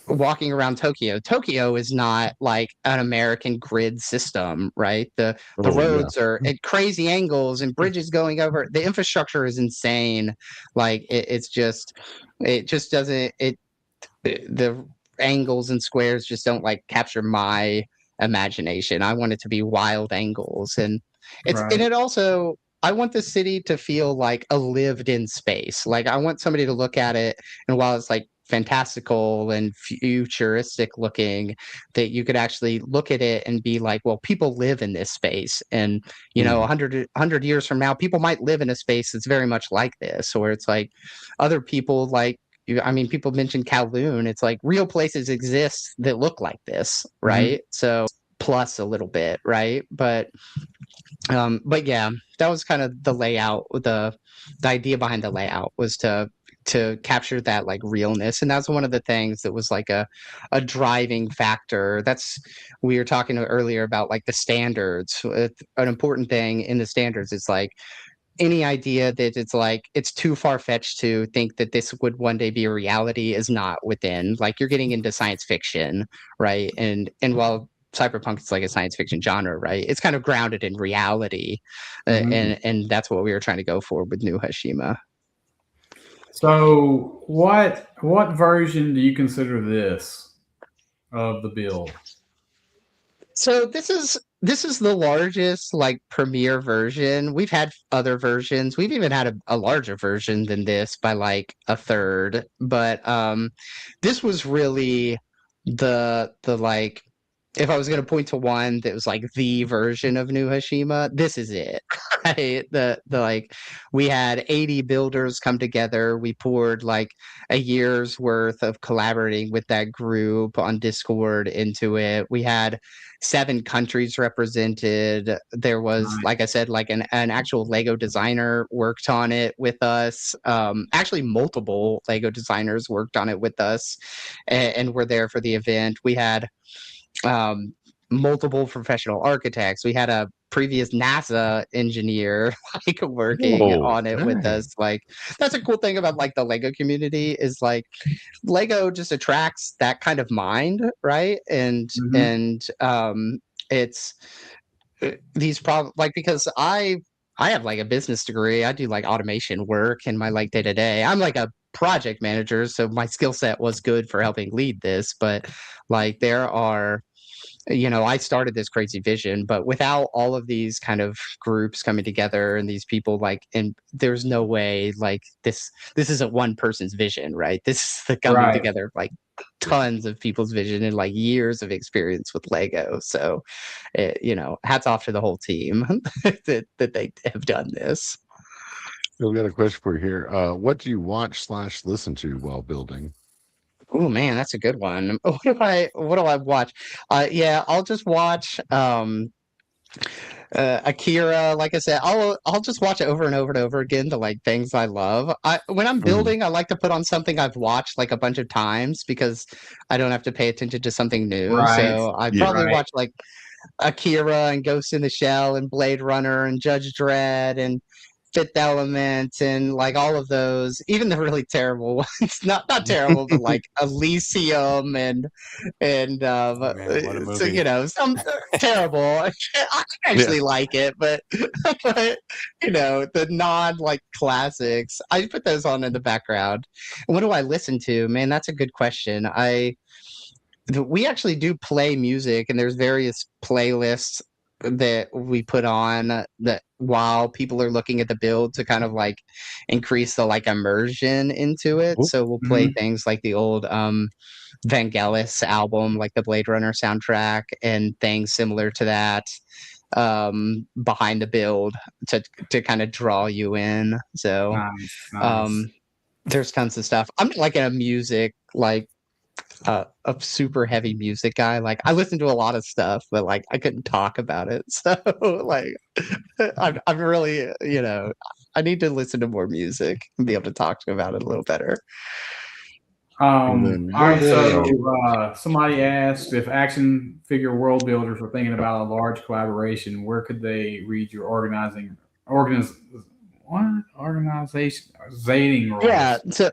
walking around Tokyo is not like an American grid system, right? The roads are at crazy angles and bridges going over. The infrastructure is insane. Like it just doesn't, the angles and squares just don't like capture my imagination. I want it to be wild angles, and and it also, I want the city to feel like a lived in space. Like I want somebody to look at it, and while it's like fantastical and futuristic looking, that you could actually look at it and be like, well, people live in this space. And, 100 years from now, people might live in a space that's very much like this, or it's like other people like, people mentioned Kowloon. It's like real places exist that look like this, right? So plus a little bit, right? But yeah, that was kind of the layout. The idea behind the layout was to capture that like realness, and that's one of the things that was like a driving factor. That's, we were talking earlier about like the standards. An important thing in the standards is like any idea that it's like it's too far-fetched to think that this would one day be a reality is not within. Like, you're getting into science fiction, right? And while cyberpunk is like a science fiction genre, right, it's kind of grounded in reality. And that's what we were trying to go for with New Hashima. So what version do you consider this of the build? So this is the largest like premiere version. We've had other versions. We've even had a larger version than this by like a third. But this was really the like, if I was going to point to one that was like the version of New Hashima, this is it. Right? The like, we had 80 builders come together. We poured like a year's worth of collaborating with that group on Discord into it. We had 7 countries represented. There was, like I said, like an actual Lego designer worked on it with us. Actually, multiple Lego designers worked on it with us, and were there for the event. We had multiple professional architects. We had a previous NASA engineer like working on it with us. Like, that's a cool thing about like the Lego community, is like Lego just attracts that kind of mind, right? And it's these like, because I have like a business degree. I do like automation work in my like day to day. I'm like a project manager, so my skill set was good for helping lead this. But like, there are, I started this crazy vision, but without all of these kind of groups coming together and these people, like, and there's no way like this isn't one person's vision, right? This is the coming together of like tons of people's vision and like years of experience with Lego. So, hats off to the whole team that they have done this. Still got a question for you here. What do you watch / listen to while building? Oh man, that's a good one. What do I watch? Yeah, I'll just watch Akira. Like I said, I'll just watch it over and over and over again, the like things I love. When I'm building, I like to put on something I've watched like a bunch of times, because I don't have to pay attention to something new. So I probably watch like Akira and Ghost in the Shell and Blade Runner and Judge Dredd and Fifth Element and like all of those, even the really terrible ones. Not terrible, but like Elysium and Man, what a movie. so, some terrible. I actually like it, but the non like classics, I put those on in the background. And what do I listen to? Man, that's a good question. We actually do play music, and there's various playlists that we put on that while people are looking at the build to kind of like increase the like immersion into it. So we'll play things like the old Vangelis album, like the Blade Runner soundtrack, and things similar to that behind the build to kind of draw you in. So nice. There's tons of stuff. I'm not like a music like a super heavy music guy. Like, I listen to a lot of stuff, but like I couldn't talk about it. So like I'm really, I need to listen to more music and be able to talk about it a little better. All right, so somebody asked if action figure world builders were thinking about a large collaboration, where could they read your organization rules? Yeah, so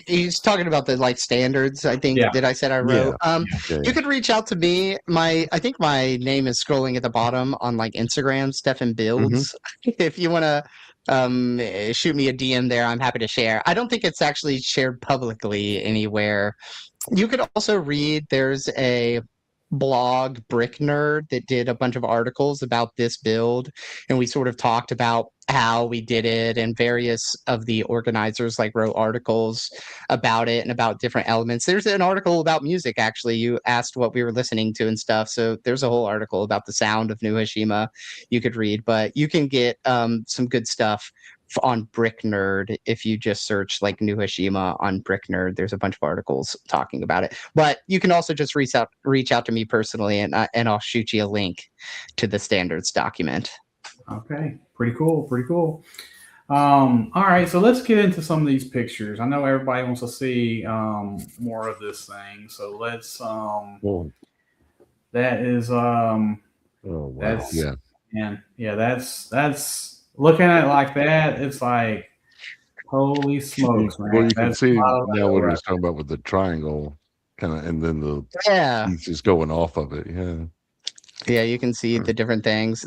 he's talking about the like standards, I think, that I said I wrote. You could reach out to me. I think my name is scrolling at the bottom on like Instagram, Stefanbuildz. If you want to shoot me a DM there, I'm happy to share. I don't think it's actually shared publicly anywhere. You could also read, there's a blog, Brick Nerd, that did a bunch of articles about this build, and we sort of talked about how we did it, and various of the organizers like wrote articles about it and about different elements. There's an article about music, actually. You asked what we were listening to and stuff, so there's a whole article about the sound of New Hashima you could read. But you can get some good stuff on Brick Nerd. If you just search like New Hashima on Brick Nerd, there's a bunch of articles talking about it. But you can also just reach out to me personally, and I'll shoot you a link to the standards document. Okay, pretty cool. All right, so let's get into some of these pictures. I know everybody wants to see more of this thing, so let's. That is oh wow, that's yeah. And yeah, that's looking at it like that. It's like, holy smokes, man! Well, you can That's see now what he right. was talking about with the triangle, kind of, and then the Yeah. pieces going off of it. Yeah, you can see the different things.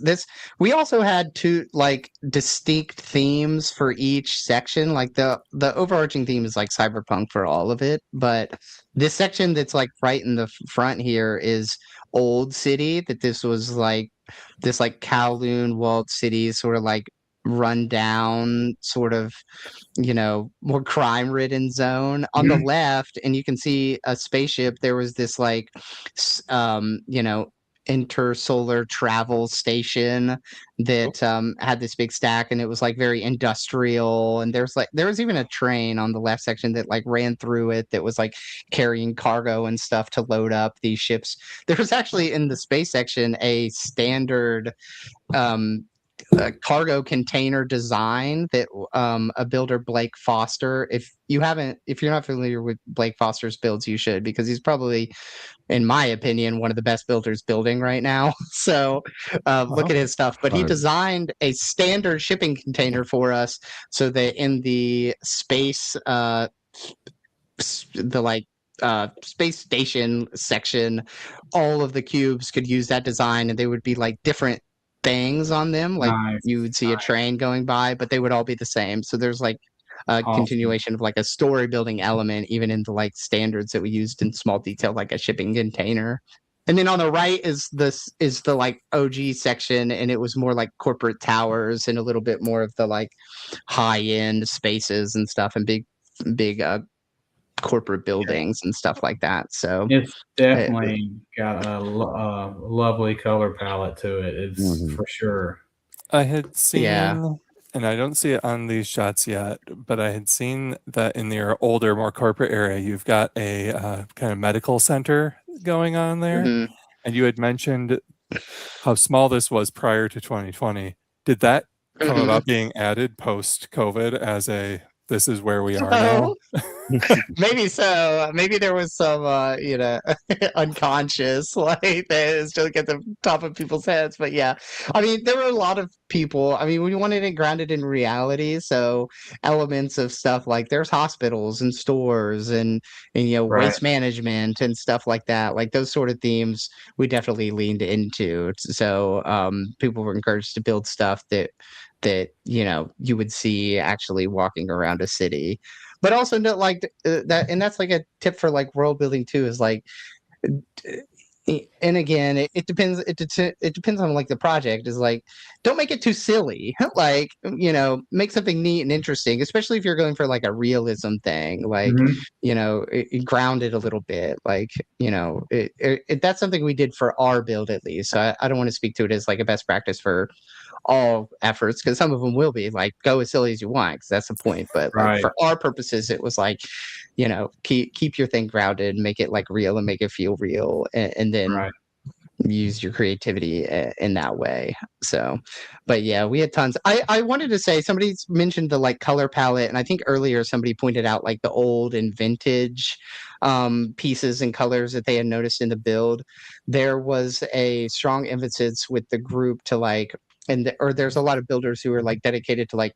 We also had two like distinct themes for each section. Like the overarching theme is like cyberpunk for all of it, but this section that's like right in the front here is old city. That this was like this like Kowloon walled city, sort of like run down, sort of, more crime ridden zone. On the left, and you can see a spaceship. There was this like intersolar travel station that had this big stack, and it was like very industrial, and there was even a train on the left section that like ran through it that was like carrying cargo and stuff to load up these ships. There was actually in the space section a standard cargo container design that a builder, Blake Foster. If you're not familiar with Blake Foster's builds, you should, because he's probably, in my opinion, one of the best builders building right now. So look at his stuff. But he designed a standard shipping container for us so that in the space, space station section, all of the cubes could use that design, and they would be like different things on them. Like you would see a train going by, but they would all be the same. So there's like a continuation of like a story building element, even in the like standards that we used in small detail, like a shipping container. And then on the right is the like OG section, and it was more like corporate towers and a little bit more of the like high end spaces and stuff, and big corporate buildings and stuff like that. So it's definitely got a lovely color palette to it. It's for sure. I had seen, and I don't see it on these shots yet, but I had seen that in your older, more corporate area, you've got a kind of medical center going on there. And you had mentioned how small this was prior to 2020. Did that come about being added post-COVID as this is where we are now? Maybe so. Maybe there was some, unconscious, like that is still at the top of people's heads. But yeah, I mean, there were a lot of people. I mean, we wanted it grounded in reality. So elements of stuff like there's hospitals and stores and waste management and stuff like that. Like those sort of themes we definitely leaned into. So people were encouraged to build stuff that you would see actually walking around a city. But also not like that, and that's like a tip for like world building too, is like, and again, it depends. It depends on like the project. Is like, don't make it too silly. Like, make something neat and interesting, especially if you're going for like a realism thing. Like, ground it a little bit. Like, that's something we did for our build at least. So I don't want to speak to it as like a best practice for all efforts, because some of them will be like, go as silly as you want, because that's the point. But like, for our purposes, it was like, keep your thing grounded, make it like real and make it feel real, and then use your creativity in that way. So, but yeah, we had tons. I wanted to say, somebody mentioned the like color palette, and I think earlier somebody pointed out like the old and vintage pieces and colors that they had noticed in the build. There was a strong emphasis with the group to like, or there's a lot of builders who are like dedicated to like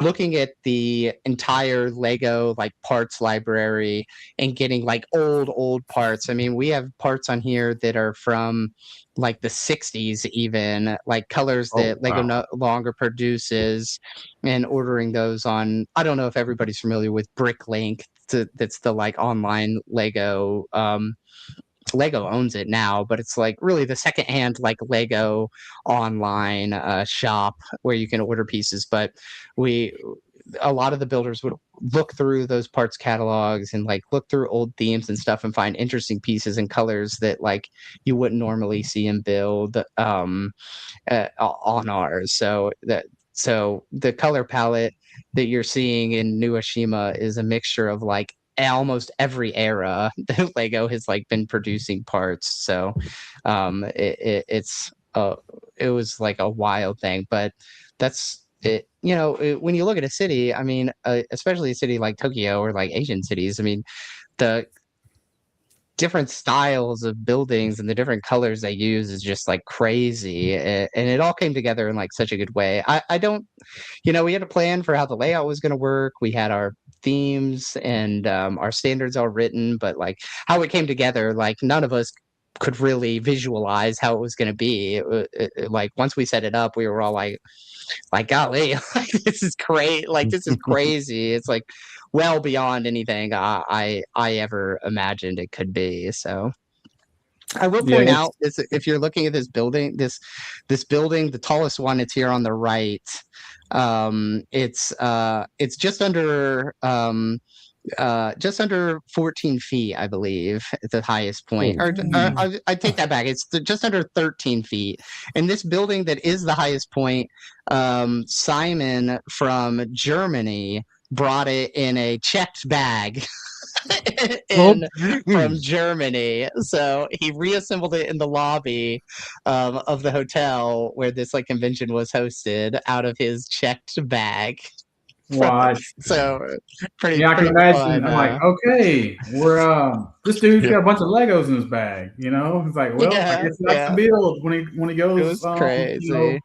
looking at the entire Lego like parts library and getting like old parts. I mean, we have parts on here that are from like the 60s, even like colors that Lego no longer produces, and ordering those on, I don't know if everybody's familiar with Bricklink. That's the like online Lego. Lego owns it now, but it's like really the secondhand like Lego online shop where you can order pieces. But a lot of the builders would look through those parts catalogs and like look through old themes and stuff and find interesting pieces and colors that like you wouldn't normally see in build on ours. So the color palette that you're seeing in New Oshima is a mixture of like almost every era that Lego has like been producing parts. So it was like a wild thing, but that's it. You know, when you look at a city, I mean, especially a city like Tokyo or like Asian cities, I mean, the different styles of buildings and the different colors they use is just like crazy, and it all came together in like such a good way. I don't, you know, we had a plan for how the layout was going to work. We had our themes and our standards all written, but like how it came together, like none of us could really visualize how it was going to be. Like once we set it up, we were all like golly, like, this is great, like this is crazy. It's like well beyond anything I ever imagined it could be. So I will point out is if you're looking at this building, this building, the tallest one, it's here on the right. It's just under 14 feet, I believe, at the highest point. I take that back. It's just under 13 feet. And this building that is the highest point, Simon from Germany brought it in a checked bag from Germany. So he reassembled it in the lobby of the hotel where this like convention was hosted out of his checked bag. What? So pretty. Yeah, I can pretty imagine. fun, I'm like, okay, we're this dude's got a bunch of Legos in his bag. You know, it's like, well, I guess he likes to build when he goes. It was crazy. You know,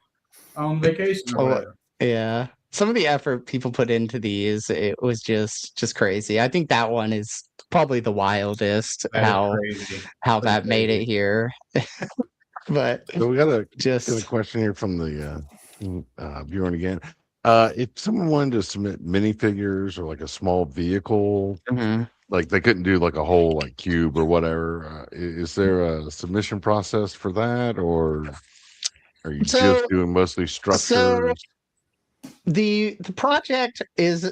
on vacation or whatever. Yeah, some of the effort people put into these, it was just crazy. I think that one is probably the wildest. How that made it here. But so we got a question here from the Bjorn again. If someone wanted to submit minifigures or like a small vehicle, like they couldn't do like a whole like cube or whatever, is there a submission process for that, or are you just doing mostly structures? So the project is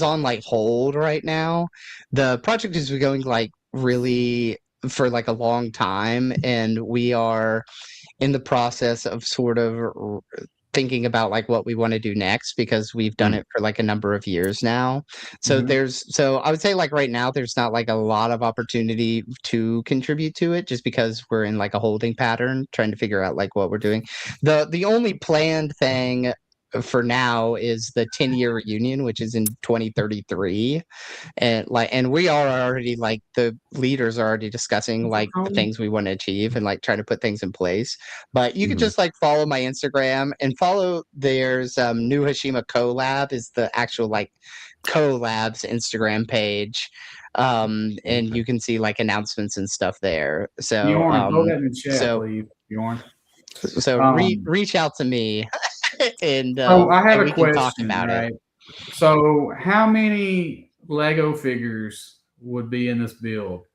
on like hold right now. The project is going like really for like a long time, and we are in the process of sort of thinking about like what we want to do next, because we've done it for like a number of years now. So so I would say like right now there's not like a lot of opportunity to contribute to it, just because we're in like a holding pattern trying to figure out like what we're doing. The only planned thing for now is the 10-year reunion, which is in 2033, and we are already like the leaders are already discussing like the things we want to achieve and like trying to put things in place. But you can just like follow my Instagram and follow there's New Hashima Collab is the actual like Collab's Instagram page, and you can see like announcements and stuff there. So throw that in the chat, please, Bjorn. So reach out to me. And I have a question. Right? So, how many Lego figures would be in this build?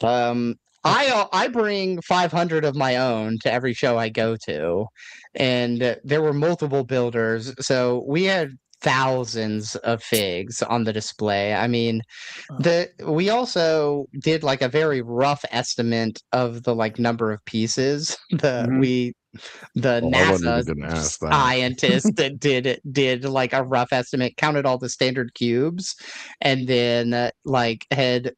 I bring 500 of my own to every show I go to, and there were multiple builders, so we had thousands of figs on the display. I mean, we also did like a very rough estimate of the like number of pieces. NASA scientist that did like a rough estimate, counted all the standard cubes, and then like had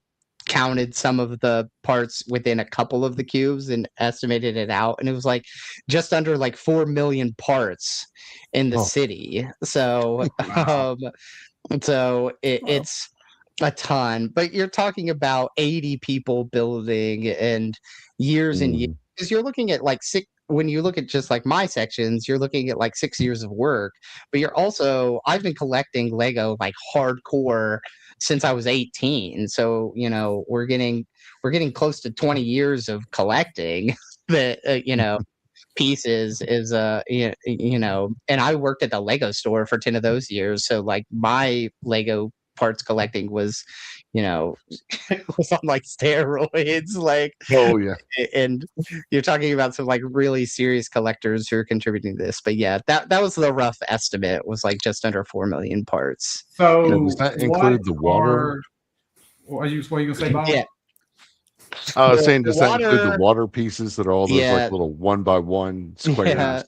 counted some of the parts within a couple of the cubes and estimated it out, and it was like just under like 4 million parts in the city. So it's a ton, but you're talking about 80 people building and years and years, because you're looking at like when you look at just like my sections, you're looking at like 6 years of work, but I've been collecting Lego like hardcore since I was 18. So, you know, we're getting close to 20 years of collecting that, you know, pieces is, you know, and I worked at the Lego store for 10 of those years. So like my Lego parts collecting was, you know, was on like steroids, like, and you're talking about some like really serious collectors who are contributing to this. But yeah, that was the rough estimate, was like just under 4 million parts. So does that include the water? What are you gonna say, Bob? Yeah. I was The, saying, the does that include the water, water pieces that are all those yeah, like little 1x1 squares? yeah.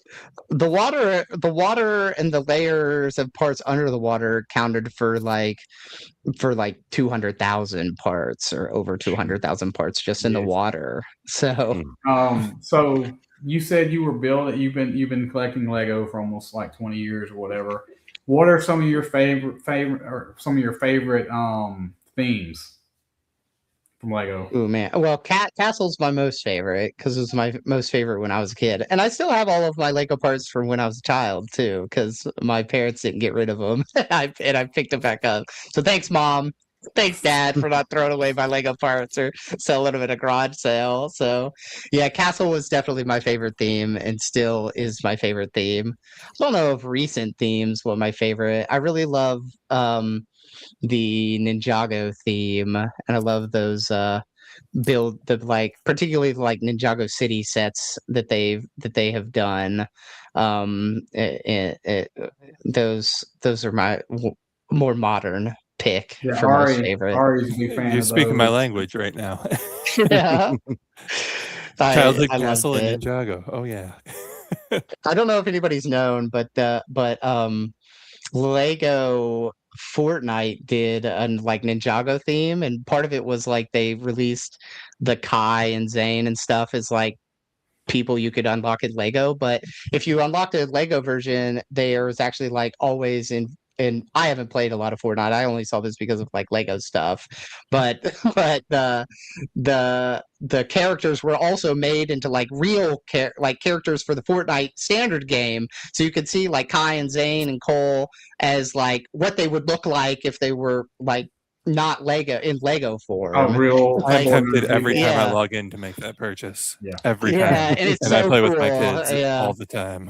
The water and the layers of parts under the water counted for like 200,000 parts or over 200,000 parts just in the Yes. water. So So you said you were building. You've been collecting Lego for almost like 20 years or whatever. What are some of your favorite themes from Lego? oh man. Well, Castle's my most favorite because it was my most favorite when I was a kid. And I still have all of my Lego parts from when I was a child too, because my parents didn't get rid of them. And I picked them back up. So thanks, Mom. Thanks, Dad, for not throwing away my Lego parts or selling them at a garage sale. So yeah, Castle was definitely my favorite theme and still is my favorite theme. I don't know if recent themes were my favorite. I really love the Ninjago theme, and I love those build the like particularly like Ninjago City sets that they have done. Those are my more modern pick Yeah, for most favorite. Ari's a big fan You're of speaking my those. language right now. Yeah, Childhood I loved Castle it. and Ninjago. Oh yeah. I don't know if anybody's known, but Lego Fortnite did a like Ninjago theme, and part of it was like they released the Kai and Zane and stuff as like people you could unlock in Lego. But if you unlocked a Lego version, there was actually like always in. And I haven't played a lot of Fortnite. I only saw this because of like Lego stuff, but the characters were also made into like real like characters for the Fortnite standard game, so you could see like Kai and Zane and Cole as like what they would look like if they were like not Lego in Lego form. Real. I'm Like, tempted every time I yeah. log in to make that purchase. Yeah. Every time. Yeah, and it's And I so play with my cool. kids Yeah. all the time.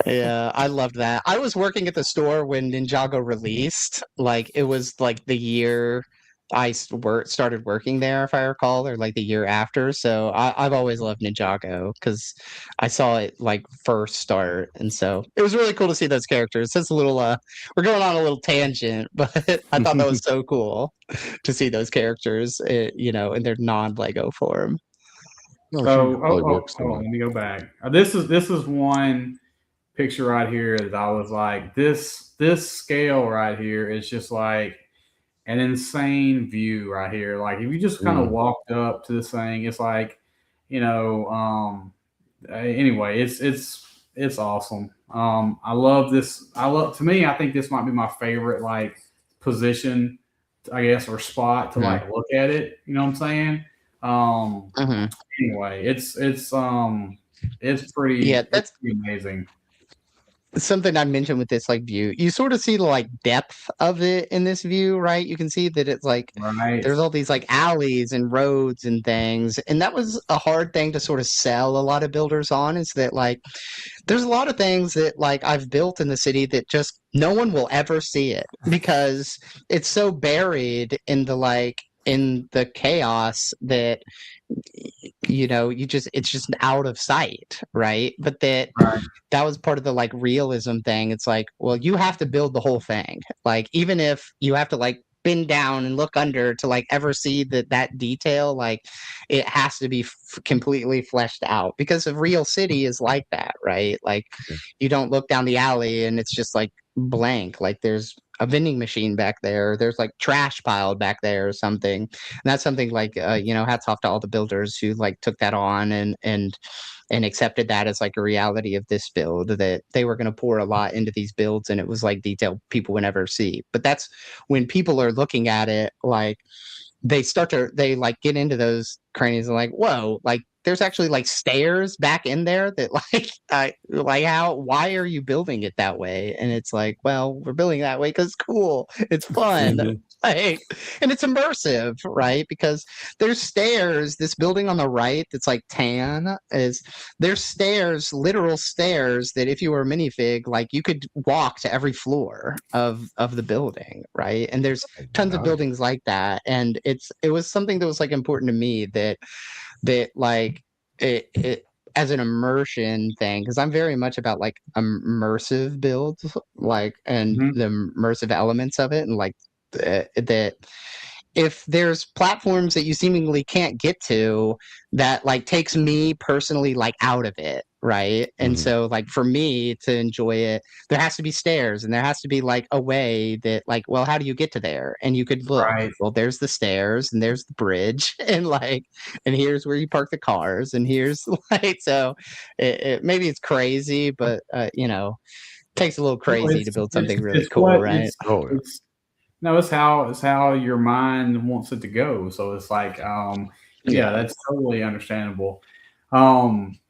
Yeah, I loved that. I was working at the store when Ninjago released. Like it was like the year started working there, if I recall, or like the year after. So I've always loved Ninjago because I saw it like first start, and so it was really cool to see those characters. It's a little we're going on a little tangent, but I thought that was so cool to see those characters, in their non-Lego form. No, So, she probably works hold on, tonight. let me go back. This is one picture right here that I was like, this scale right here is just like an insane view right here. Like if you just kind of walked up to this thing, it's like, anyway, it's awesome. I love this. To me, I think this might be my favorite like position, I guess, or spot to like look at it. You know what I'm saying? Anyway, it's pretty, Yeah, it's pretty amazing. Something I mentioned with this like view. You sort of see the like depth of it in this view, right? You can see that it's like Right. there's all these like alleys and roads and things. And that was a hard thing to sort of sell a lot of builders on, is that like there's a lot of things that like I've built in the city that just no one will ever see it because it's so buried in the chaos that it's just out of sight, right? But that was part of the like realism thing. It's like, well, you have to build the whole thing, like even if you have to like bend down and look under to like ever see that detail, like it has to be completely fleshed out, because a real city is like that, right? Like you don't look down the alley and it's just like blank, like there's a vending machine back there, there's like trash piled back there or something. And that's something like hats off to all the builders who like took that on and accepted that as like a reality of this build, that they were going to pour a lot into these builds and it was like detail people would never see. But that's when people are looking at it, like they like get into those crannies and like, whoa, like there's actually like stairs back in there that why are you building it that way? And it's like, well, we're building it that way because it's cool, it's fun. Like, and it's immersive, right? Because there's stairs. This building on the right that's like tan, there's stairs, literal stairs, that if you were a minifig, like you could walk to every floor of the building, right? And there's tons of buildings like that, and it was something that was like important to me that like it as an immersion thing, because I'm very much about like immersive builds, like, and the immersive elements of it, and like that if there's platforms that you seemingly can't get to, that like takes me personally like out of it, right? And so like for me to enjoy it, there has to be stairs, and there has to be like a way that like, well, how do you get to there? And you could look, Right. well, there's the stairs and there's the bridge, and like, and here's where you park the cars, and here's like, so maybe it's crazy, but you know, it takes a little crazy to build something really cool, right? No, it's how your mind wants it to go. So it's like, yeah, that's totally understandable.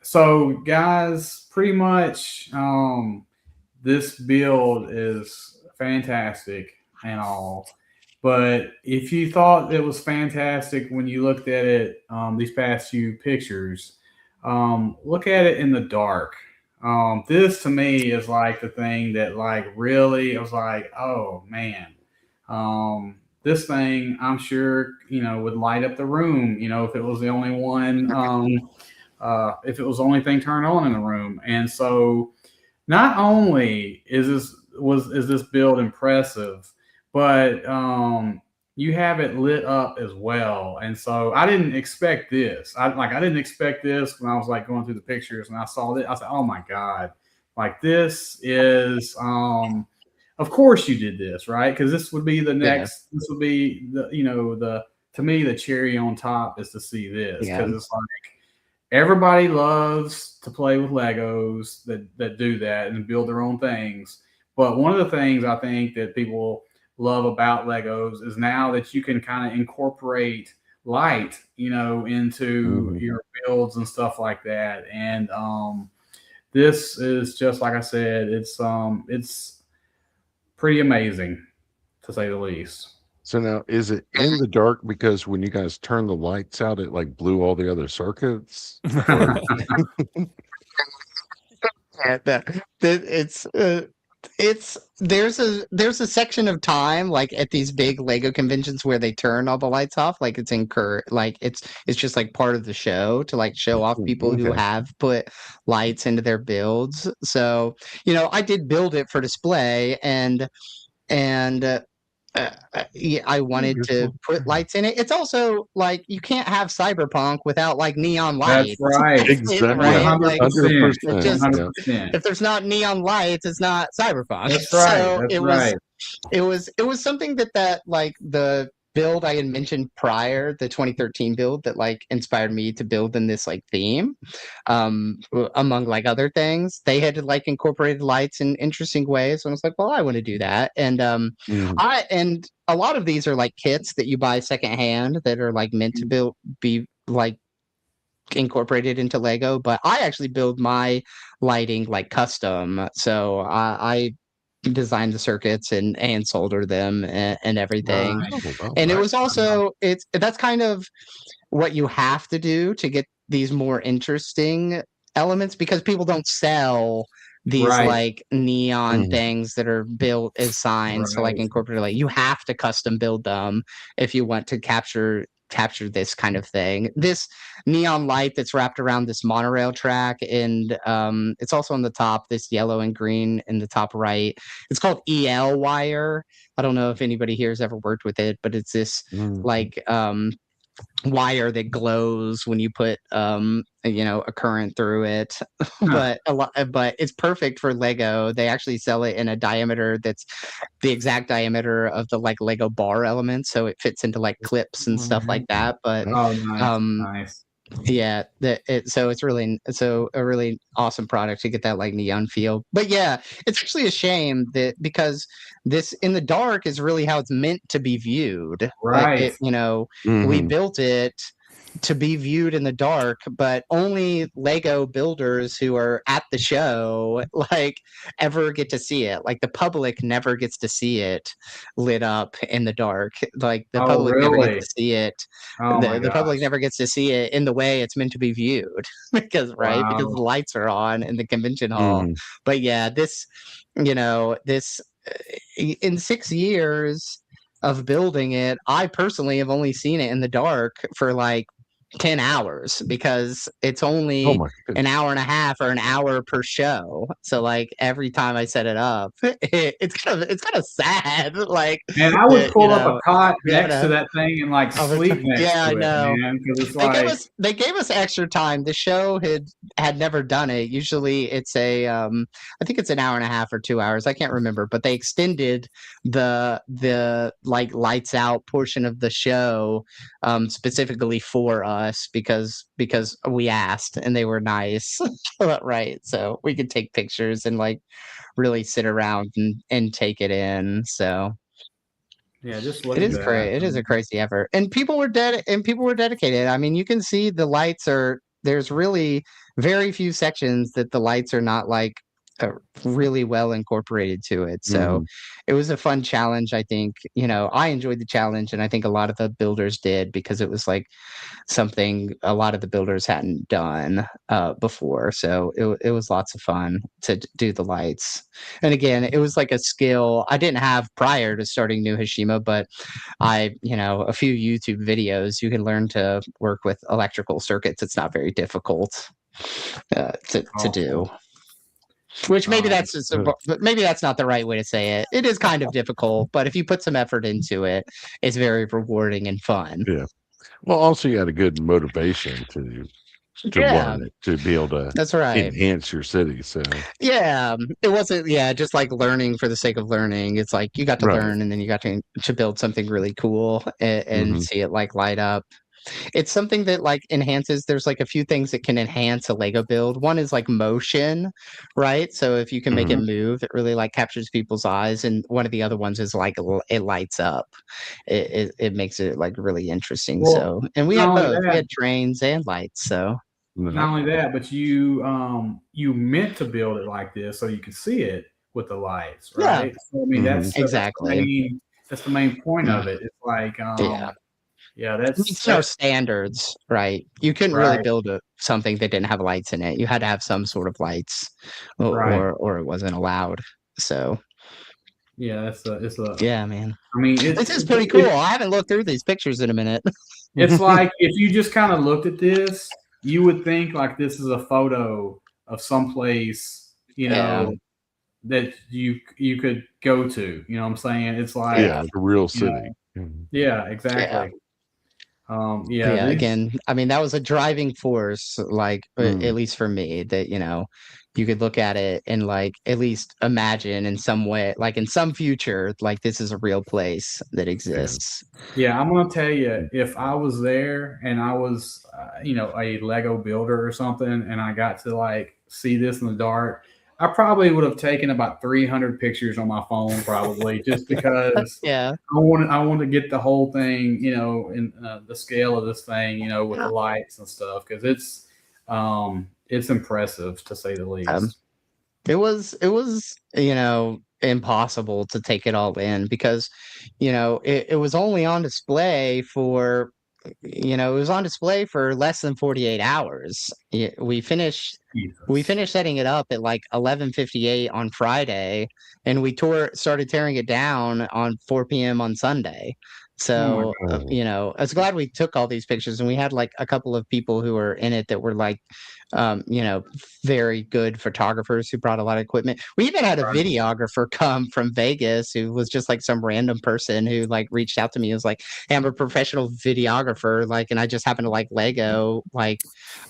So guys, pretty much, this build is fantastic and all, but if you thought it was fantastic when you looked at it, these past few pictures, look at it in the dark. This to me is like the thing that like really, I was like, oh man. This thing, I'm sure, you know, would light up the room, you know, if it was the only one, if it was the only thing turned on in the room. And so not only is this build impressive, but you have it lit up as well. And so I didn't expect this. I didn't expect this when I was like going through the pictures and I saw it. I said, oh my God, like this is of course you did this, right? Because this would be the next. This would be the, you know, the, to me, the cherry on top is to see this, because it's like everybody loves to play with Legos that do that and build their own things. But one of the things I think that people love about Legos is now that you can kind of incorporate light, you know, into your builds and stuff like that. And this is just like I said, it's pretty amazing, to say the least. So now, is it in the dark because when you guys turned the lights out, it like blew all the other circuits? It's there's a section of time like at these big Lego conventions where they turn all the lights off, like it's it's just like part of the show to like show off people who have put lights into their builds. So, you know, I did build it for display, and I wanted to put lights in it. It's also like you can't have cyberpunk without like neon lights. That's right. Exactly. Right? Like, 100%. if there's not neon lights, it's not cyberpunk. That's right. So it was something that like the build I had mentioned prior, the 2013 build that like inspired me to build in this like theme, among like other things. They had like incorporated lights in interesting ways, and I was like, well, I want to do that. And and a lot of these are like kits that you buy secondhand that are like meant to be like incorporated into Lego, but I actually build my lighting like custom. So I design the circuits and solder them and everything. And it was also that's kind of what you have to do to get these more interesting elements, because people don't sell these like neon things that are built as signs to like incorporate, like you have to custom build them if you want to capture this kind of thing. This neon light that's wrapped around this monorail track, and it's also on the top, this yellow and green in the top right. It's called EL wire. I don't know if anybody here has ever worked with it, but it's this like wire that glows when you put you know, a current through it. but it's perfect for Lego. They actually sell it in a diameter that's the exact diameter of the like Lego bar elements, so it fits into like clips and stuff like that. But nice. Yeah, so it's a really awesome product to get that like neon feel. But yeah, it's actually a shame that because this in the dark is really how it's meant to be viewed. Right. Like you know, we built it to be viewed in the dark, but only Lego builders who are at the show like ever get to see it. Like the public never gets to see it lit up in the dark. Like the public never gets to see it. The public never gets to see it in the way it's meant to be viewed because because the lights are on in the convention hall. But yeah, this, you know, this in 6 years of building it, I personally have only seen it in the dark for like 10 hours because it's only Oh my an goodness. hour and a half or an hour per show. So like every time I set it up, it's kind of sad. Like, And I would pull up a know, cot you next to know, that thing and like sleep next yeah, I to it, know. man. Because it's They gave like, us extra time. The show had never done it. Usually it's I think it's an hour and a half or 2 hours. I can't remember, but they extended the like lights out portion of the show specifically for us because we asked and they were nice. Right. So we could take pictures and like really sit around and take it in. So yeah, just look it at is that. crazy. It is a crazy effort, and people were dedicated. I mean, you can see the lights are. There's really very few sections that the lights are not like really well incorporated to it. So Mhm. it was a fun challenge. I think I enjoyed the challenge, and I think a lot of the builders did because it was like something a lot of the builders hadn't done before. So it was lots of fun to do the lights. And again, it was like a skill I didn't have prior to starting New Hashima, but a few YouTube videos, you can learn to work with electrical circuits. It's not very difficult to do. Which maybe that's but maybe that's not the right way to say it. It is kind of difficult, but if you put some effort into it, it's very rewarding and fun. Yeah. Well, also you had a good motivation to learn it, to be able to that's right. enhance your city. So yeah, it wasn't just like learning for the sake of learning. It's like you got to Right. learn and then you got to build something really cool and Mhm. see it like light up. It's something that like enhances. There's like a few things that can enhance a Lego build. One is like motion, right? So if you can make it move, it really like captures people's eyes. And one of the other ones is like it lights up. It makes it like really interesting. Well, So and we had not only both. We that, had trains and lights. So not only that, but you meant to build it like this so you could see it with the lights, Yeah. right? So I mean exactly. that's the main point of it. It's like yeah, It's our standards, right? You couldn't really build something that didn't have lights in it. You had to have some sort of lights, or it wasn't allowed. So yeah, yeah, man. I mean, This is pretty cool. I haven't looked through these pictures in a minute. It's like if you just kind of looked at this, you would think like this is a photo of someplace, that you could go to. You know what I'm saying? It's like the real city. Yeah, exactly. Again, I mean, that was a driving force, like at least for me, that you could look at it and like at least imagine in some way, like in some future, like this is a real place that exists. Yeah, I'm gonna tell you, if I was there and I was, a Lego builder or something, and I got to like see this in the dark, I probably would have taken about 300 pictures on my phone, probably, just because I want to get the whole thing, in the scale of this thing, with the lights and stuff, because it's impressive to say the least. It was impossible to take it all in because it was only on display for less than 48 hours. We finished setting it up at like 11:58 on Friday, and we started tearing it down on 4 p.m. on Sunday. So I was glad we took all these pictures, and we had like a couple of people who were in it that were like very good photographers who brought a lot of equipment. We even had a videographer come from Vegas who was just like some random person who like reached out to me and was like, hey, I'm a professional videographer, like, and I just happen to like Lego, like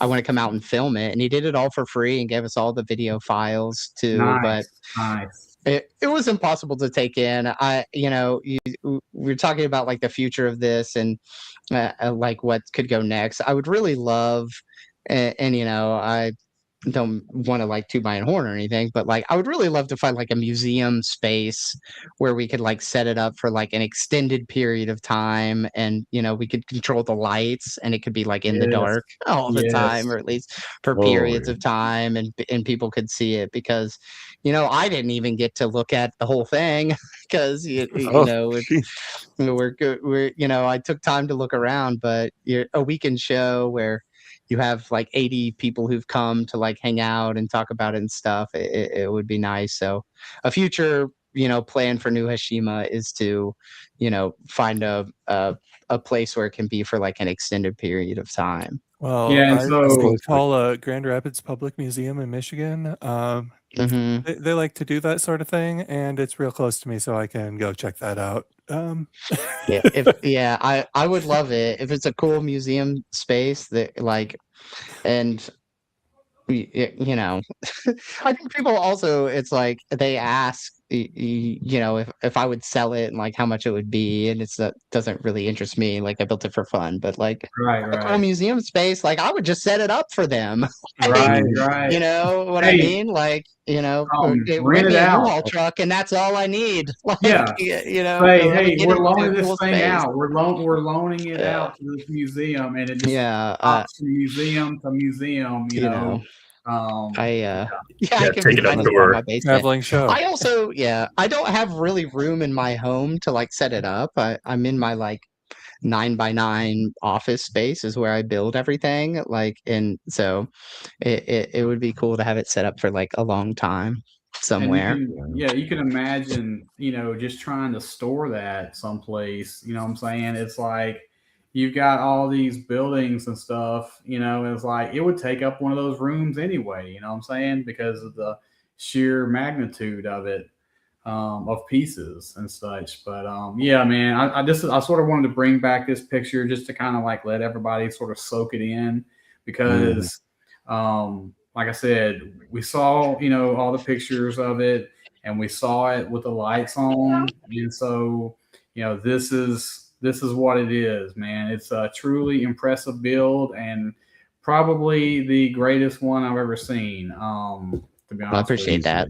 I want to come out and film it. And he did it all for free and gave us all the video files too. But it was impossible to take in. We're talking about like the future of this and like what could go next. I would really love, and I don't want to like toot my own horn or anything, but like I would really love to find like a museum space where we could like set it up for like an extended period of time, and we could control the lights, and it could be like in the dark all the time, or at least for periods of time, and people could see it, because I didn't even get to look at the whole thing because I took time to look around, but a weekend show where you have like 80 people who've come to like hang out and talk about it and stuff. It would be nice. So a future plan for New Hashima is to, find a place where it can be for like an extended period of time. Well, Yeah, and I so call Grand Rapids Public Museum in Michigan. They like to do that sort of thing, and it's real close to me, so I can go check that out. Yeah, I would love it if it's a cool museum space that like, and I think people also, it's like they ask, if I would sell it and like how much it would be, and it's doesn't really interest me. Like I built it for fun, but like a cool right, museum space, like I would just set it up for them. right, Like, right. you know what I Hey, mean? Like, rent rent it me a out. U-Haul truck, and that's all I need. Like, Yeah. let me Hey, get we're into loaning a this cool thing space. out. We're loaning it Yeah. out to this museum, and it just Yeah, hops from museum to museum. I Yeah, can take be it up kind of to small in work. my basement. Traveling show. I also, I don't have really room in my home to like set it up. I'm in my like 9x9 office space is where I build everything. Like, and so it would be cool to have it set up for like a long time And you somewhere. can imagine, just trying to store that someplace. You know what I'm saying? It's like you've got all these buildings and stuff. It's like it would take up one of those rooms anyway. You know what I'm saying? Because of the sheer magnitude of it. Of pieces and such. But yeah, man, I sort of wanted to bring back this picture just to kind of like let everybody sort of soak it in, because like I said, we saw all the pictures of it, and we saw it with the lights on, and so this is what it is, man. It's a truly impressive build, and probably the greatest one I've ever seen. To be honest, I appreciate that.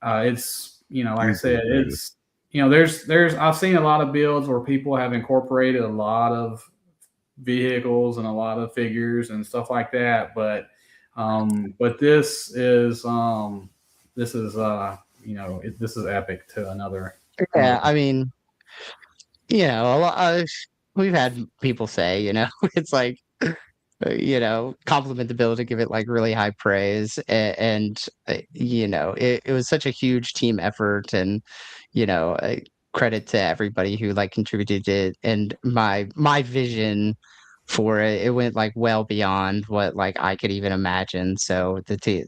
It's like I said, it's there's I've seen a lot of builds where people have incorporated a lot of vehicles and a lot of figures and stuff like that, but this is this is epic to another. Yeah, I mean, we've had people say, it's like, compliment the build and give it like really high praise, and it was such a huge team effort, and credit to everybody who like contributed it, and my vision for it went like well beyond what like I could even imagine. So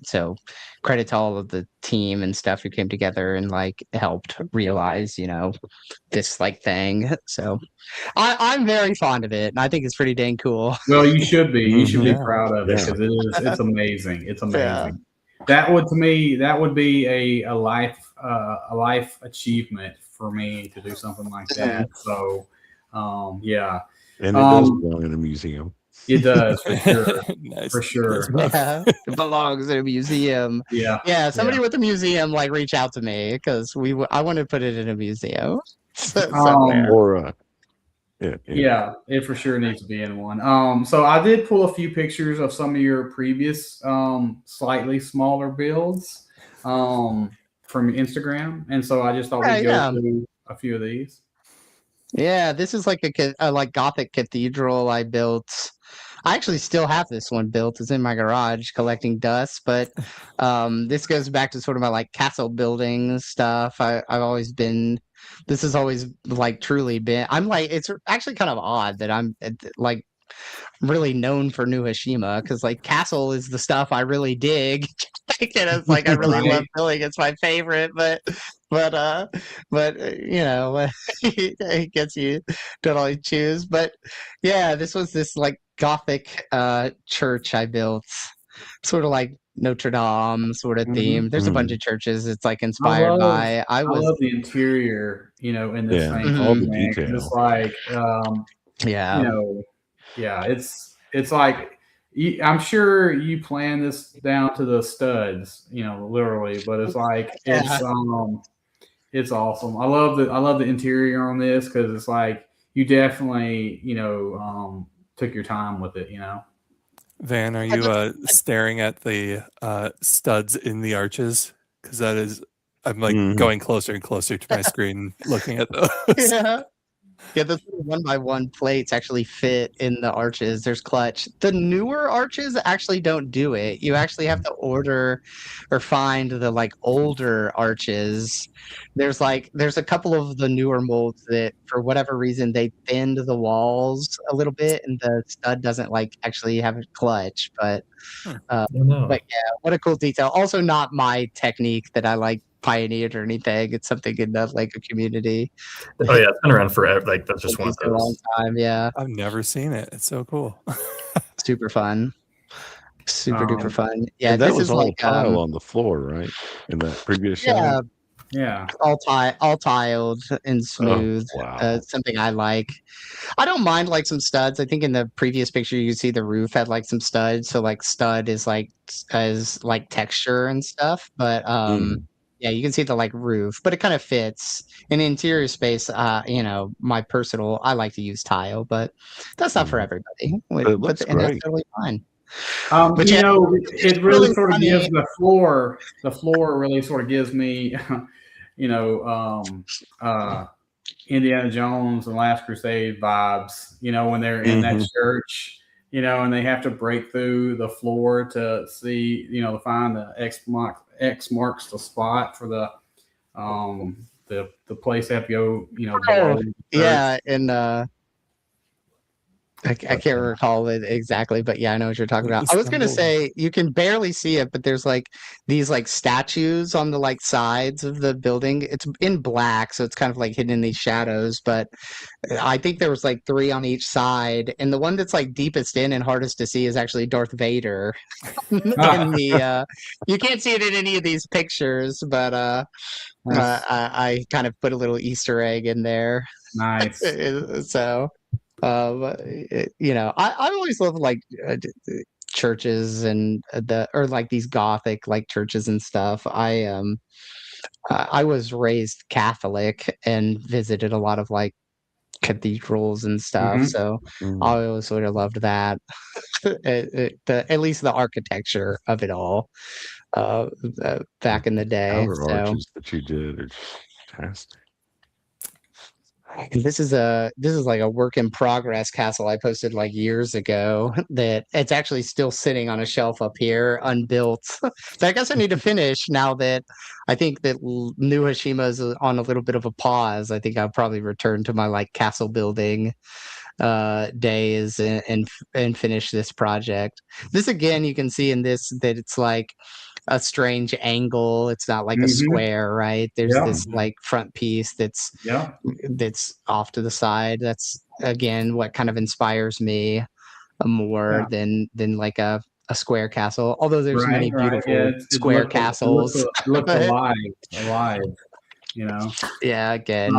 so credit to all of the team and stuff who came together and like helped realize this like thing. So I'm very fond of it, and I think it's pretty dang cool. Well, you should be. You should be Yeah. proud of it, because it's amazing. It's amazing. Yeah. That would be a life achievement for me to do something like that. So, yeah. And it does belong in a museum. It does, for sure. Nice. For sure. Yeah, it belongs in a museum. Yeah. Somebody with a museum like reach out to me, because I want to put it in a museum somewhere. Or Yeah, it for sure needs to be in one. So I did pull a few pictures of some of your previous slightly smaller builds from Instagram, and so I just thought we'd go through a few of these. Yeah, this is like a like Gothic cathedral I built. I actually still have this one built. It's in my garage collecting dust, but this goes back to sort of my like castle building stuff. I've always been. This has always like truly been. I'm like, it's actually kind of odd that I'm like really known for New Hashima, because like castle is the stuff I really dig. And it's like I really love building. It's my favorite, but it gets you don't always choose. But yeah, this was this like Gothic church I built, sort of like Notre Dame sort of theme. There's a bunch of churches it's like inspired by. I love the interior, in this thing. All the details. It's like it's like I'm sure you plan this down to the studs, literally, but it's like it's awesome. I love the interior on this, because it's like you definitely took your time with it. Van, are you staring at the studs in the arches? Because I'm like going closer and closer to my screen, looking at those. Yeah. Yeah, the 1x1 plates actually fit in the arches. There's clutch. The newer arches actually don't do it. You actually have to order or find the like older arches. There's a couple of the newer molds that for whatever reason they thinned the walls a little bit and the stud doesn't like actually have a clutch, but I don't know. but yeah, what a cool detail. Also not my technique that I like pioneered or anything. It's something in the like a community. Oh yeah, it's been around forever. Like that's just one of For a long those. time. Yeah, I've never seen it. It's so cool. super fun, super duper fun. Yeah, and that this was is all like tile on the floor, right? In that previous show. yeah, Yeah. all tiled and smooth. wow. Something I like. I don't mind like some studs. I think in the previous picture you see the roof had like some studs, so like stud is like as like texture and stuff. But yeah, you can see the like roof, but it kind of fits in interior space. You know, I like to use tile, but that's not for everybody. But it looks and that's great. totally fine. But you you know, know, it really really sort of funny. gives the floor really sort of gives me, you know, Indiana Jones and Last Crusade vibes, you know, when they're in that church, you know, and they have to break through the floor to see, you know, to find the X marks the spot for the place they have to go, you know, below the church. Yeah, and I can't recall it exactly, but yeah, I know what you're talking about. I was gonna say you can barely see it, but there's like these like statues on the like sides of the building. It's in black, so it's kind of like hidden in these shadows. But I think there was like 3 on each side, and the one that's like deepest in and hardest to see is actually Darth Vader. In the you can't see it in any of these pictures, but I kind of put a little Easter egg in there. Nice. So. You know, I always love like churches and or like these Gothic like churches and stuff. I was raised Catholic and visited a lot of like cathedrals and stuff, so I always sort of loved that. At least the architecture of it all back in the day. Outer arches that you did are fantastic. This is like a work in progress castle I posted like years ago that it's actually still sitting on a shelf up here unbuilt. So I guess I need to finish now that I think that New Hashima is on a little bit of a pause. I think I'll probably return to my like castle building days and finish this project. This again, you can see in this that it's like a strange angle. It's not like a square, right? There's this like front piece that's off to the side. That's again what kind of inspires me more than like a square castle. Although there's many beautiful square castles. It looks alive, you know. Yeah, again.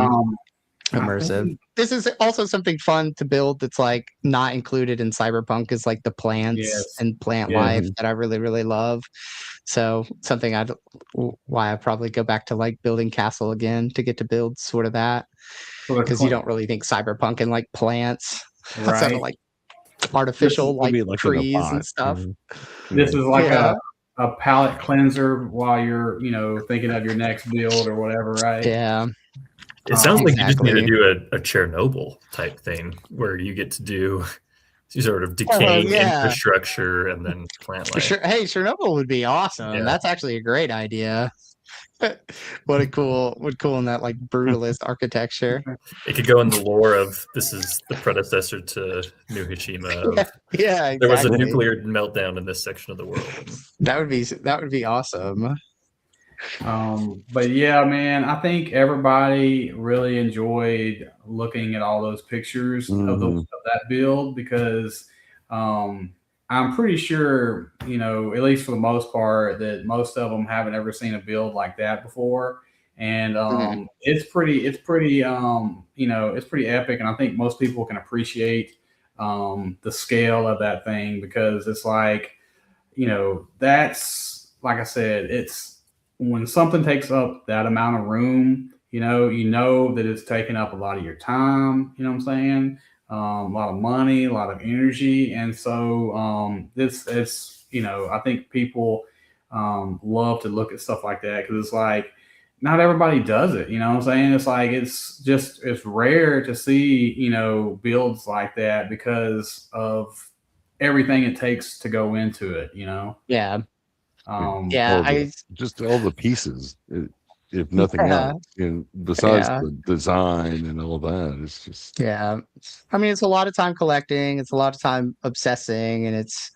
Immersive. This is also something fun to build that's like not included in Cyberpunk is like the plants and plant life that I really, really love. So something why I probably go back to like building castle again to get to build sort of that. Because you don't really think Cyberpunk and like plants. Right. Sort of like artificial like trees and stuff. This is like a palate cleanser while you're, you know, thinking of your next build or whatever, right? Yeah. It sounds like you just need to do a Chernobyl type thing where you get to do sort of decaying infrastructure and then plant life. Hey, Chernobyl would be awesome. Yeah. That's actually a great idea. What cool in that like brutalist architecture. It could go in the lore of this is the predecessor to New Hashima. Exactly. There was a nuclear meltdown in this section of the world. That would be awesome. But yeah, man, I think everybody really enjoyed looking at all those pictures of that build because I'm pretty sure, you know, at least for the most part, that most of them haven't ever seen a build like that before. And it's pretty, you know, it's pretty epic. And I think most people can appreciate the scale of that thing because it's like, you know, that's, like I said, it's, when something takes up that amount of room, you know that it's taking up a lot of your time, you know what I'm saying? A lot of money, a lot of energy. And so this, you know, I think people love to look at stuff like that because it's like, not everybody does it. You know what I'm saying? It's like it's rare to see, you know, builds like that because of everything it takes to go into it. You know. Yeah. Yeah, just all the pieces, if nothing else, and besides the design and all that, it's just I mean, it's a lot of time collecting, it's a lot of time obsessing, and it's,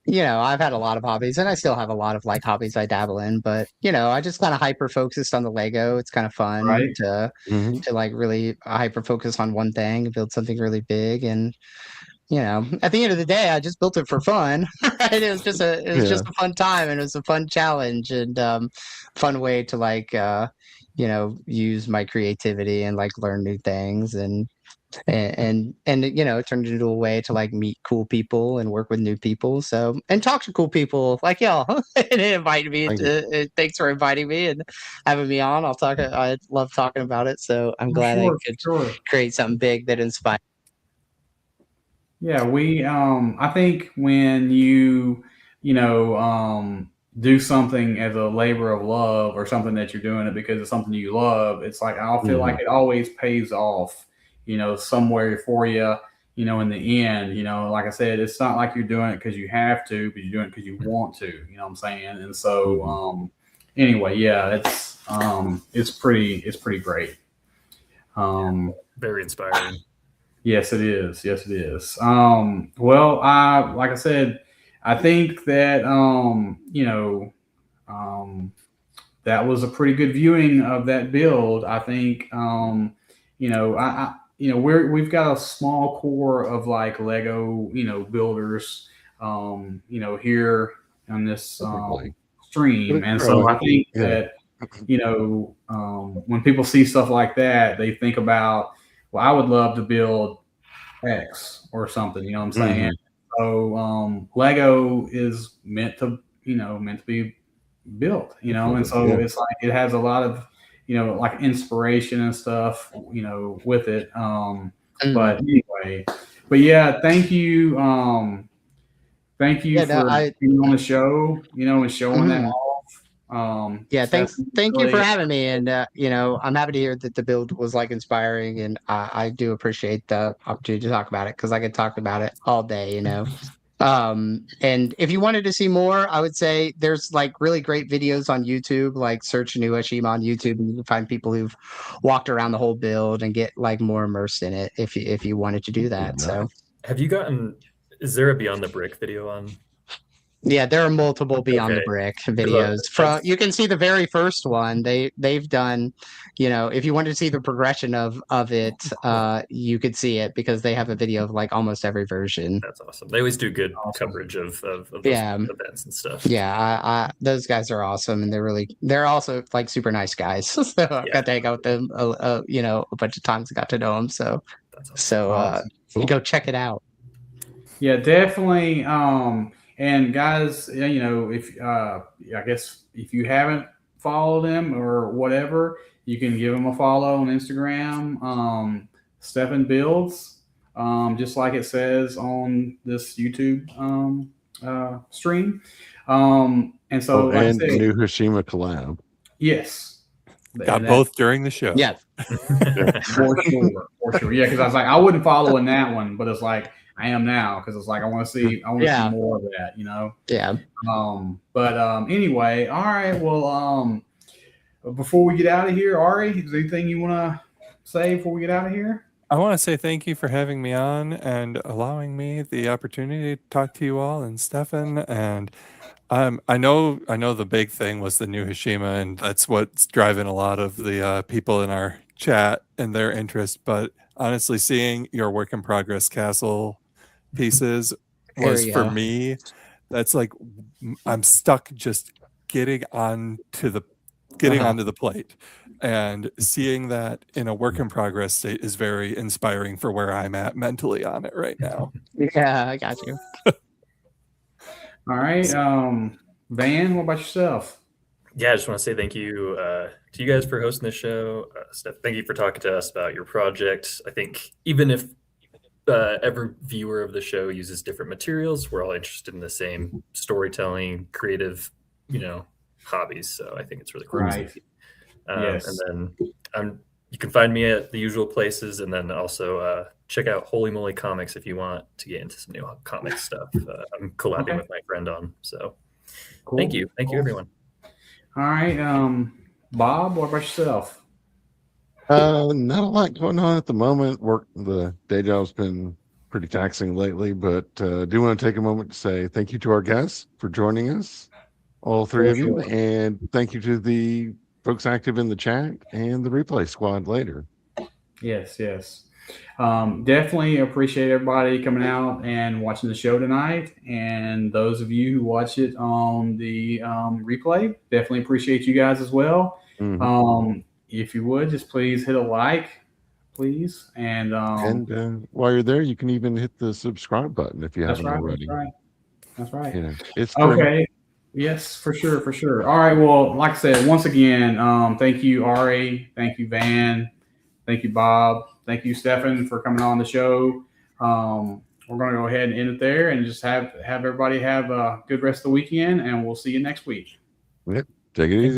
you know, I've had a lot of hobbies, and I still have a lot of like hobbies I dabble in, but you know, I just kind of hyper focused on the Lego. It's kind of fun Right. to like really hyper focus on one thing and build something really big. And you know, at the end of the day, I just built it for fun. Right? It was just a fun time, and it was a fun challenge, and fun way to like you know, use my creativity and like learn new things, and you know, it turned into a way to like meet cool people and work with new people, so, and talk to cool people like y'all. And invite me thanks for inviting me and having me on. I love talking about it, so I'm glad I could create something big that inspires. Yeah, I think when you know, do something as a labor of love or something that you're doing it because it's something you love, it's like, I feel like it always pays off, you know, somewhere for you, you know, in the end. You know, like I said, it's not like you're doing it because you have to, but you're doing it because you want to, you know what I'm saying? And so, anyway, yeah, it's pretty great. Very inspiring. Yes, it is. Yes, it is. Well, like I said, I think that you know, that was a pretty good viewing of that build. I think you know, you know, we've got a small core of like Lego, you know, builders, you know, here on this stream, and so I think that, you know, when people see stuff like that, they think about, well, I would love to build X or something, you know what I'm saying? So Lego is meant to be built, you know, and so it's like it has a lot of, you know, like inspiration and stuff, you know, with it. But anyway, but yeah, thank you for being on the show, you know, and showing that off. Thank you for having me, and you know, I'm happy to hear that the build was like inspiring, and I do appreciate the opportunity to talk about it because I could talk about it all day, you know. And if you wanted to see more, I would say there's like really great videos on YouTube, like search New Hashima on YouTube, and you can find people who've walked around the whole build and get like more immersed in it if you wanted to do that. So is there a Beyond the Brick video on? Yeah, there are multiple Beyond the Brick videos. You can see the very first one. They've done, you know, if you wanted to see the progression of it, you could see it because they have a video of like almost every version. That's awesome. They always do good coverage of those events and stuff. Yeah, those guys are awesome, and they're also like super nice guys. So I got to hang out with them, you know, a bunch of times. I got to know them. So go check it out. Yeah, definitely. And guys, you know, if I guess if you haven't followed him or whatever, you can give him a follow on Instagram, Stefanbuildz, just like it says on this YouTube stream. And so, like I said, New Hashima collab. Yes, got both during the show. Yeah, for sure. Yeah, because I was like, I wouldn't follow in that one, but it's like, I am now because it's like I want to see more of that, you know. Yeah. But anyway, all right. Well, before we get out of here, Ari, is there anything you want to say before we get out of here? I want to say thank you for having me on and allowing me the opportunity to talk to you all and Stefan. And I know the big thing was the New Hashima, and that's what's driving a lot of the people in our chat and their interest. But honestly, seeing your work in progress castle pieces was for me, that's like I'm stuck just getting onto the plate, and seeing that in a work in progress state is very inspiring for where I'm at mentally on it right now. Yeah, I got you. All right, Van, what about yourself? Yeah, I just want to say thank you to you guys for hosting the show. Steph, thank you for talking to us about your project. I think even if every viewer of the show uses different materials, we're all interested in the same storytelling, creative, you know, hobbies. So I think it's really cool. Right. Yes. And then you can find me at the usual places, and then also check out Holy Moly Comics if you want to get into some new comic stuff. I'm collabing with my friend on. So Cool. Thank you everyone. All right, Bob, what about yourself? Not a lot going on at the moment. The day job's been pretty taxing lately, but do want to take a moment to say thank you to our guests for joining us, all three of you, and thank you to the folks active in the chat and the replay squad later. Yes. Definitely appreciate everybody coming out and watching the show tonight, and those of you who watch it on the replay, definitely appreciate you guys as well. Mm-hmm. If you would, just please hit a like, please, and while you're there, you can even hit the subscribe button if you haven't already. That's right. You know, it's free. Okay. Yes, for sure. All right. Well, like I said, once again, thank you, Ari. Thank you, Van. Thank you, Bob. Thank you, Stefan, for coming on the show. We're going to go ahead and end it there, and just have everybody have a good rest of the weekend, and we'll see you next week. Yep. Take it easy.